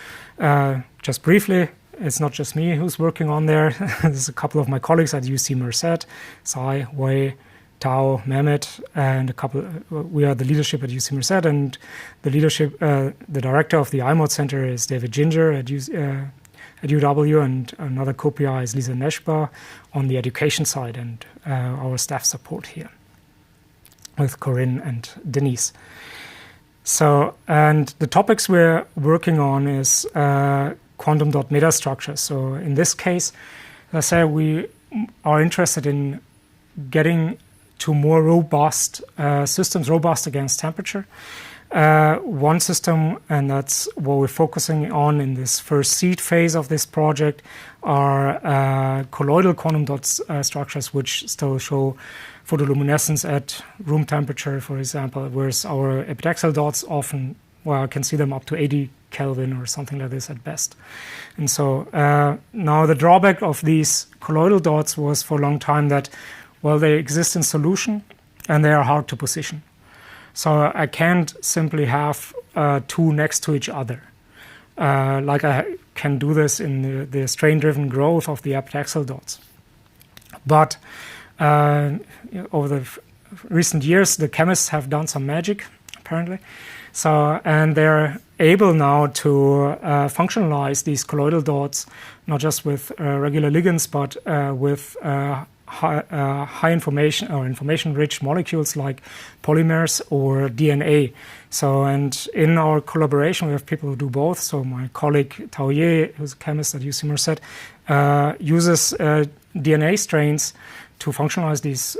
just briefly, it's not just me who's working on there. There's a couple of my colleagues at UC Merced, Sai, Wei, Tao, Mehmet, and a couple. We are the leadership at UC Merced, and the leadership, the director of the iMod Center is David Ginger at UW, and another co-PI is Lisa Neschba on the education side, and our staff support here with Corinne and Denise. So, and the topics we're working on is quantum dot metastructures. So in this case, as I said, we are interested in getting to more robust systems, robust against temperature. One system, and that's what we're focusing on in this first seed phase of this project, are colloidal quantum dot structures, which still show photoluminescence at room temperature, for example, whereas our epitaxial dots often, well, I can see them up to 80 Kelvin or something like this at best. And so now the drawback of these colloidal dots was for a long time that, well, they exist in solution and they are hard to position. So I can't simply have two next to each other. Like I can do this in the strain-driven growth of the epitaxial dots. But over the recent years, the chemists have done some magic, apparently. So, and they're able now to functionalize these colloidal dots, not just with regular ligands, but with high information or information-rich molecules like polymers or DNA. So, and in our collaboration, we have people who do both. So my colleague Tao Ye, who's a chemist at UC Merced, uses DNA strains to functionalize these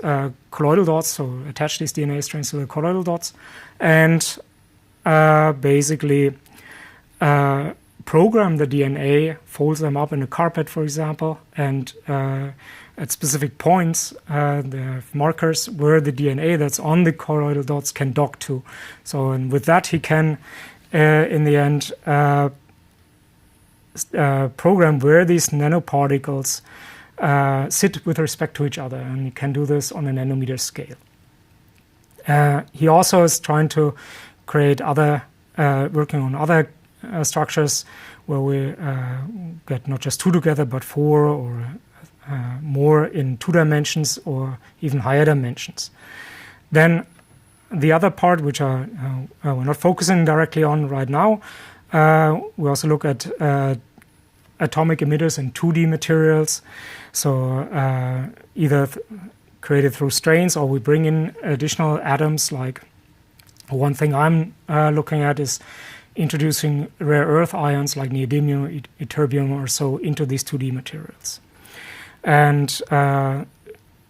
colloidal dots, so attach these DNA strains to the colloidal dots, and basically program the DNA, folds them up in a carpet, for example, and at specific points, they have markers where the DNA that's on the colloidal dots can dock to. So, and with that, he can, in the end, program where these nanoparticles sit with respect to each other, and he can do this on a nanometer scale. He also is trying to create other, working on other structures where we get not just two together, but four or more in 2 dimensions or even higher dimensions. Then the other part, which we're not focusing directly on right now, we also look at atomic emitters in 2D materials. So either created through strains, or we bring in additional atoms. Like one thing I'm looking at is introducing rare earth ions like neodymium, ytterbium or so into these 2D materials. And down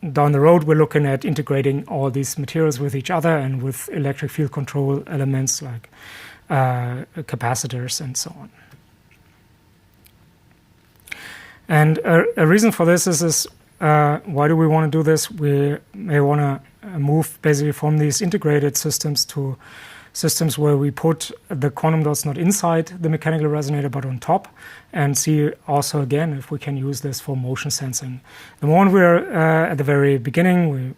the road, we're looking at integrating all these materials with each other and with electric field control elements like capacitors and so on. And a reason for this is why do we want to do this? We may want to move basically from these integrated systems to systems where we put the quantum dots not inside the mechanical resonator but on top, and see also again if we can use this for motion sensing. The moment we're at the very beginning, we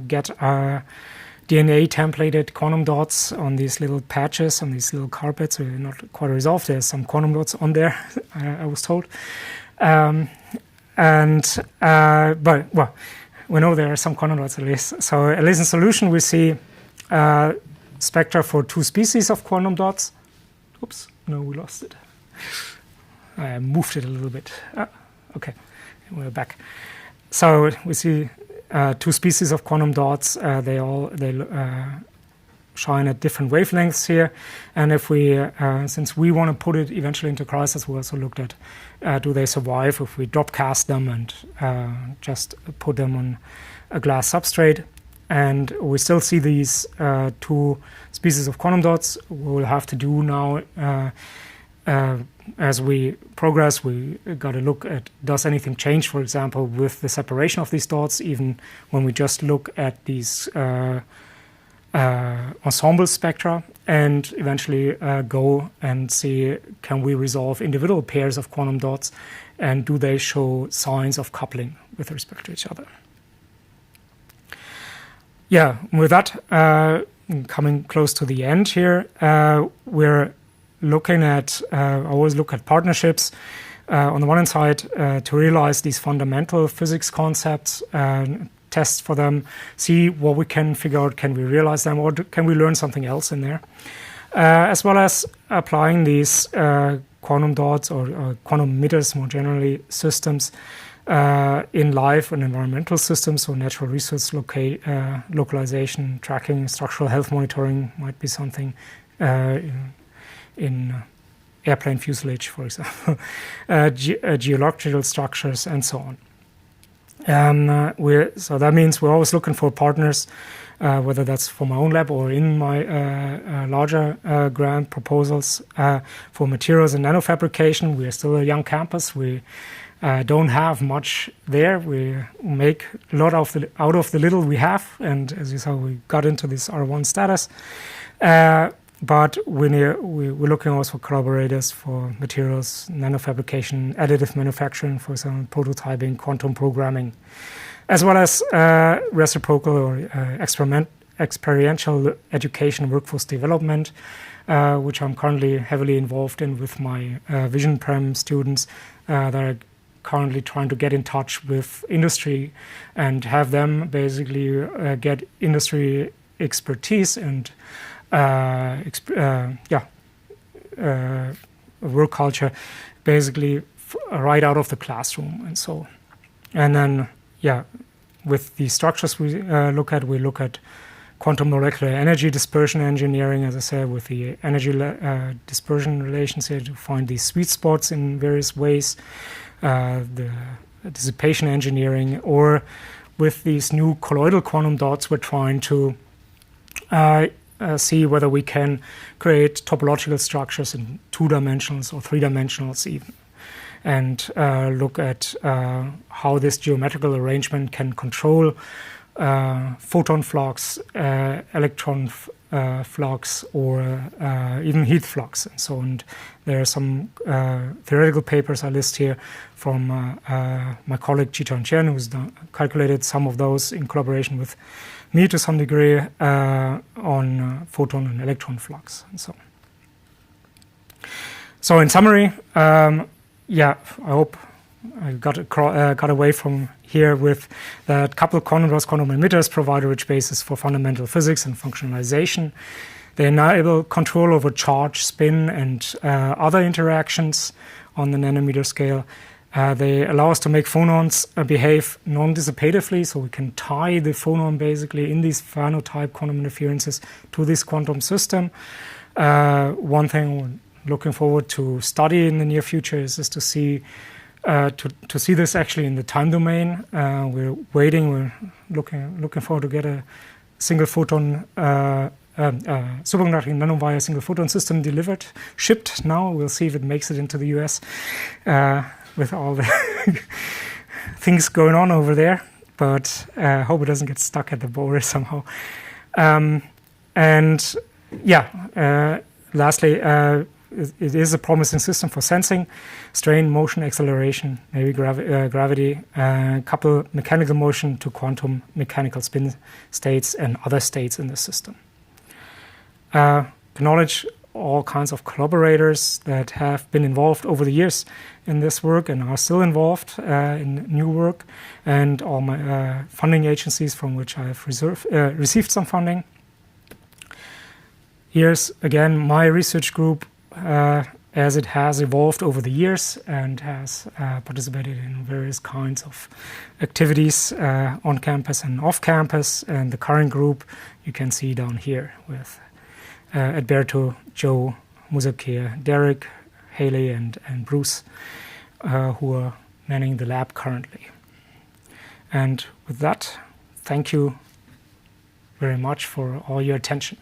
get our DNA templated quantum dots on these little patches, on these little carpets. We're not quite resolved. There's some quantum dots on there, I was told. But well, we know there are some quantum dots at least. So at least in solution, we see spectra for 2 species of quantum dots. Oops, no, we lost it. I moved it a little bit. Okay, we're back. So we see 2 species of quantum dots. They shine at different wavelengths here. And if we, since we want to put it eventually into crisis, we also looked at do they survive if we drop cast them and just put them on a glass substrate. And we still see these 2 species of quantum dots. What we'll have to do now as we progress, we got to look at, does anything change, for example, with the separation of these dots, even when we just look at these ensemble spectra, and eventually go and see, can we resolve individual pairs of quantum dots, and do they show signs of coupling with respect to each other? Yeah, with that, coming close to the end here, we're looking at, always look at partnerships. On the one hand side, to realize these fundamental physics concepts, test for them, see what we can figure out, can we realize them, or can we learn something else in there? As well as applying these quantum dots or quantum emitters, more generally, systems in life and environmental systems, so natural resource localization, tracking, structural health monitoring might be something in airplane fuselage, for example, geological structures, and so on. So that means we're always looking for partners, whether that's for my own lab or in my larger grant proposals for materials and nanofabrication. We are still a young campus. We don't have much there. We make a lot out of the little we have, and as you saw, we got into this R1 status. But we're looking also for collaborators for materials, nanofabrication, additive manufacturing, for example, prototyping, quantum programming, as well as reciprocal or experiential education, workforce development, which I'm currently heavily involved in with my Vision Prem students that are currently trying to get in touch with industry and have them basically get industry expertise and work culture basically right out of the classroom. And so, and then with the structures we look at quantum molecular energy dispersion engineering, as I said, with the energy dispersion relations here to find these sweet spots in various ways, the dissipation engineering, or with these new colloidal quantum dots, we're trying to see whether we can create topological structures in 2 dimensions or 3 dimensionals even, and look at how this geometrical arrangement can control photon flux, electron flux, or even heat flux, and so on. There are some theoretical papers I list here from my colleague Chitan Chen, who's calculated some of those in collaboration with me to some degree on photon and electron flux, and so on. So in summary, I hope I got away from here with that coupled quantum dots, quantum emitters provide a rich basis for fundamental physics and functionalization. They enable control over charge, spin, and other interactions on the nanometer scale. They allow us to make phonons behave non-dissipatively, so we can tie the phonon basically in these phenotype quantum interferences to this quantum system. One thing we're looking forward to study in the near future is to see this actually in the time domain. We're looking forward to get a single photon superconducting nanowire single photon system shipped now. We'll see if it makes it into the US with all the things going on over there, but hope it doesn't get stuck at the border somehow. Lastly, it is a promising system for sensing, strain, motion, acceleration, maybe gravity, couple mechanical motion to quantum mechanical spin states and other states in the system. Acknowledge all kinds of collaborators that have been involved over the years in this work and are still involved in new work, and all my funding agencies from which I have received some funding. Here's again my research group as it has evolved over the years and has participated in various kinds of activities on campus and off campus. And the current group you can see down here with Alberto, Joe, Musakir, Derek, Haley, and Bruce, who are manning the lab currently. And with that, thank you very much for all your attention.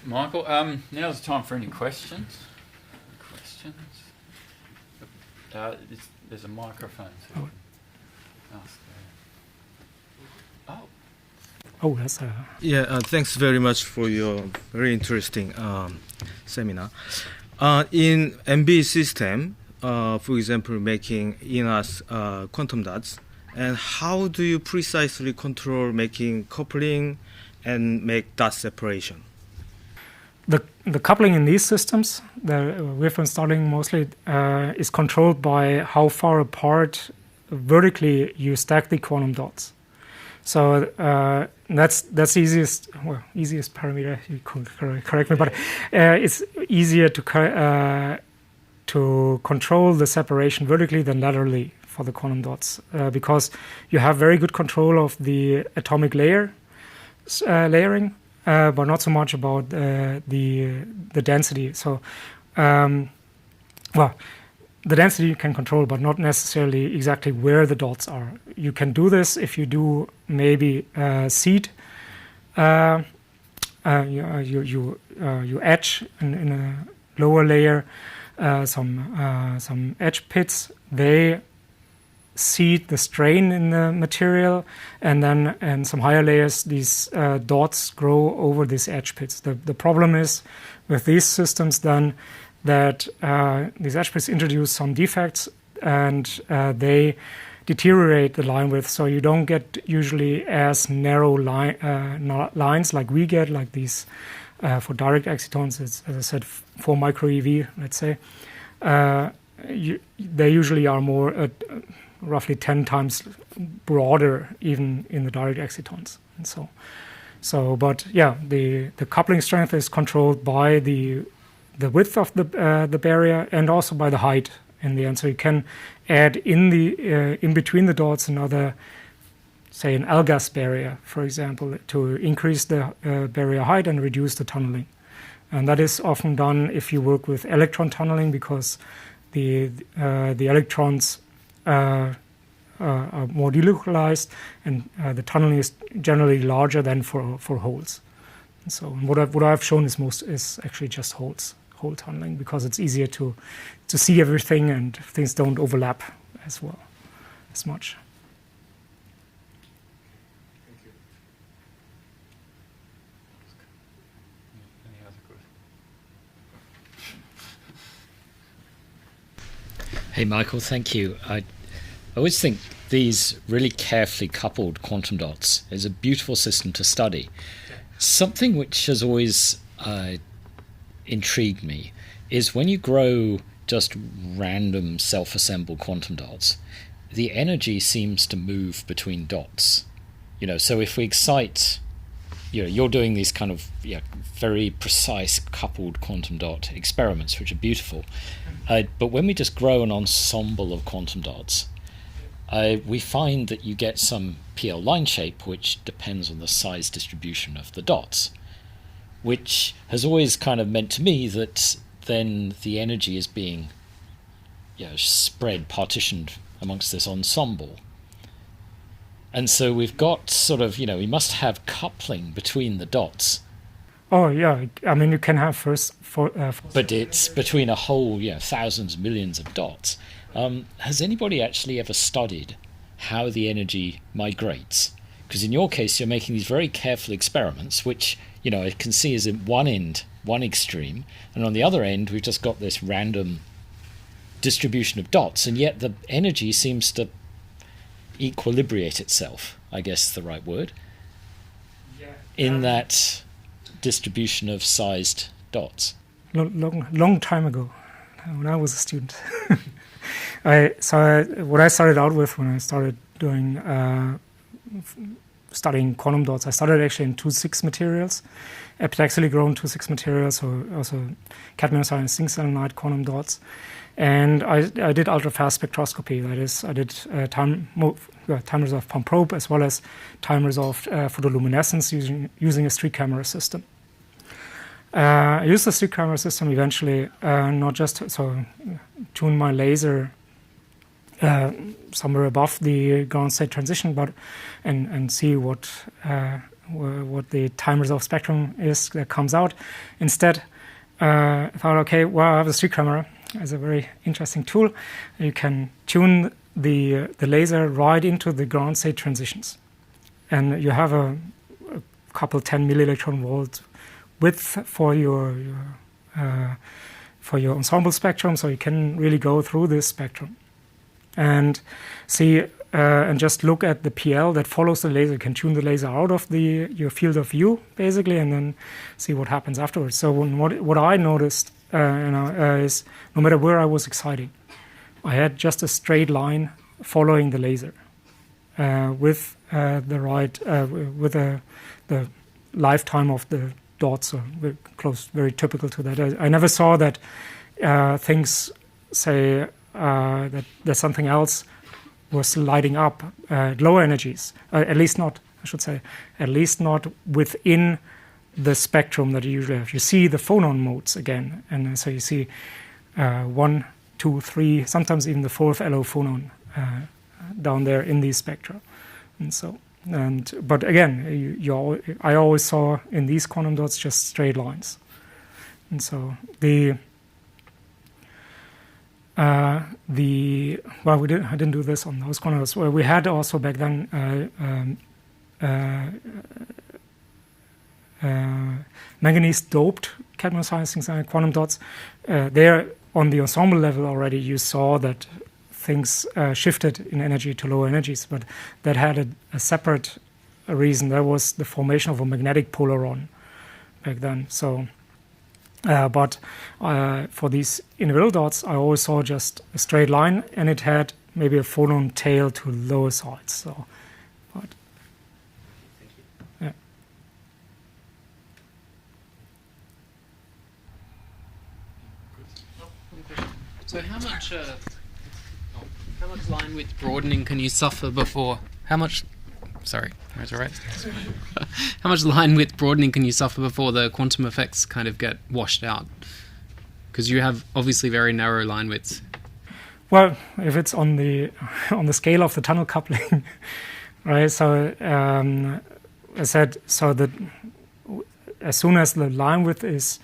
Michael. Now's the time for any questions. There's a microphone. So you can ask there. Oh, that's a... Yeah, thanks very much for your very interesting seminar. In MB system, for example, making in-us quantum dots, and how do you precisely control making coupling and make dot separation? The coupling in these systems that we've been studying mostly is controlled by how far apart vertically you stack the quantum dots. So that's the easiest parameter. You could correct me, but it's easier to control the separation vertically than laterally for the quantum dots because you have very good control of the atomic layering. But not so much about the density. So, the density you can control, but not necessarily exactly where the dots are. You can do this if you do maybe seed. You etch in a lower layer some etch pits. They seed the strain in the material, and then in some higher layers these dots grow over these edge pits. The problem is with these systems then that these edge pits introduce some defects and they deteriorate the line width, so you don't get usually as narrow lines like we get, like these for direct excitons. It's, as I said, 4 micro eV, let's say. They usually are more roughly 10 times broader even in the direct excitons. And but yeah, the coupling strength is controlled by the width of the barrier and also by the height in the end. So you can add in between the dots another, say, an L-gas barrier, for example, to increase the barrier height and reduce the tunneling. And that is often done if you work with electron tunneling, because the electrons are more delocalized, and the tunneling is generally larger than for holes. And so what I've shown is actually just hole tunneling, because it's easier to see everything and things don't overlap as much. Thank you. Any other questions? Hey, Michael, thank you. I always think these really carefully coupled quantum dots is a beautiful system to study. Something which has always intrigued me is when you grow just random self-assembled quantum dots, the energy seems to move between dots. So if we excite, you're doing these kind of very precise coupled quantum dot experiments, which are beautiful. But when we just grow an ensemble of quantum dots, we find that you get some PL line shape which depends on the size distribution of the dots, which has always kind of meant to me that then the energy is being spread, partitioned amongst this ensemble. And so we've got sort of, we must have coupling between the dots. Oh, yeah. I mean, you can have but it's between a whole, thousands, millions of dots. Has anybody actually ever studied how the energy migrates? Because in your case, you're making these very careful experiments, which, I can see is at one end, one extreme, and on the other end, we've just got this random distribution of dots, and yet the energy seems to equilibrate itself, I guess is the right word, in that distribution of sized dots. Long time ago, when I was a student. What I started out with when I started studying quantum dots, I started actually in 2,6 materials, epitaxially grown 2,6 materials, so also cadmium and zinc selenide quantum dots. And I did ultra-fast spectroscopy. That is, I did time-resolved pump probe as well as time-resolved photoluminescence using a 3-camera system. I used the 3-camera system eventually, not just tune my laser somewhere above the ground state transition, but and see what what the time resolved spectrum is that comes out. Instead, I thought, okay, well, I have a street camera as a very interesting tool. You can tune the laser right into the ground state transitions, and you have a couple 10 millielectron volt width for your ensemble spectrum, so you can really go through this spectrum and see and just look at the PL that follows the laser. You can tune the laser out of your field of view basically, and then see what happens afterwards. So what I noticed is no matter where I was exciting, I had just a straight line following the laser with the lifetime of the dots, so very close, very typical to that. I never saw that things say that something else was lighting up at lower energies. At least not, I should say, at least not within the spectrum that you usually have. You see the phonon modes again, and so you see 1, 2, 3, sometimes even the fourth LO phonon down there in these spectra, but again, I always saw in these quantum dots just straight lines, and so I didn't do this on those quantum dots. Well, we had also back then manganese doped cadmium-silencing quantum dots. There on the ensemble level already, you saw that things shifted in energy to lower energies, but that had a separate reason. That was the formation of a magnetic polaron back then. So, but for these individual dots, I always saw just a straight line, and it had maybe a phonon tail to lower sides. So, but yeah. So how much line width broadening can you suffer before? How much line width broadening can you suffer before the quantum effects kind of get washed out? Because you have obviously very narrow line widths. Well, if it's on the scale of the tunnel coupling, right? So I said so that as soon as the line width is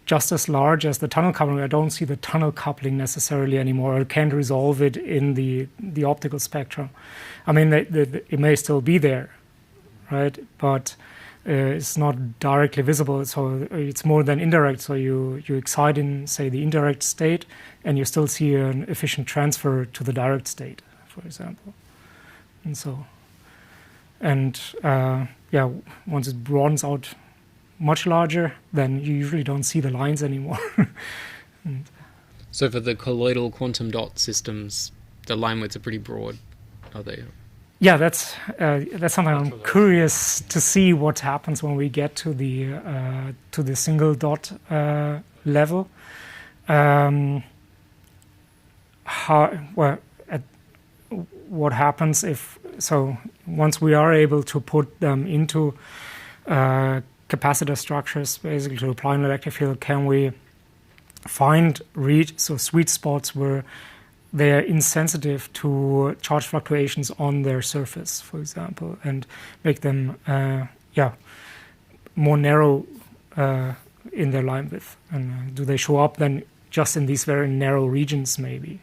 just as large as the tunnel coupling, I don't see the tunnel coupling necessarily anymore. I can't resolve it in the optical spectrum. I mean, it may still be there, right? But it's not directly visible, so it's more than indirect. So you excite in, say, the indirect state, and you still see an efficient transfer to the direct state, for example. And so, once it broadens out much larger, then you usually don't see the lines anymore. So for the colloidal quantum dot systems, the line widths are pretty broad, are they? Yeah, that's something I'm curious to see what happens when we get to the single dot level. What happens once we are able to put them into capacitor structures, basically to apply an electric field, can we find sweet spots where they are insensitive to charge fluctuations on their surface, for example, and make them more narrow in their line width? And do they show up then just in these very narrow regions, maybe?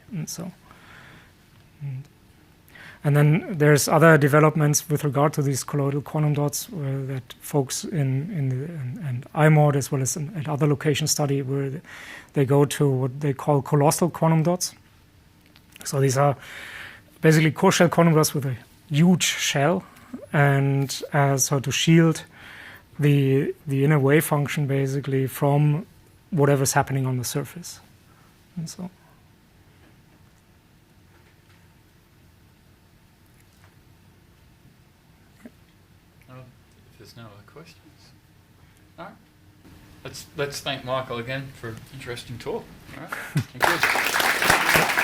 And then there's other developments with regard to these colloidal quantum dots that folks in IMOD as well as at other locations study, where they go to what they call colossal quantum dots. So these are basically core shell quantum dots with a huge shell, and so to shield the inner wave function basically from whatever's happening on the surface. And so. If there's no other questions, all right. Let's thank Michael again for an interesting talk. All right. Thank you.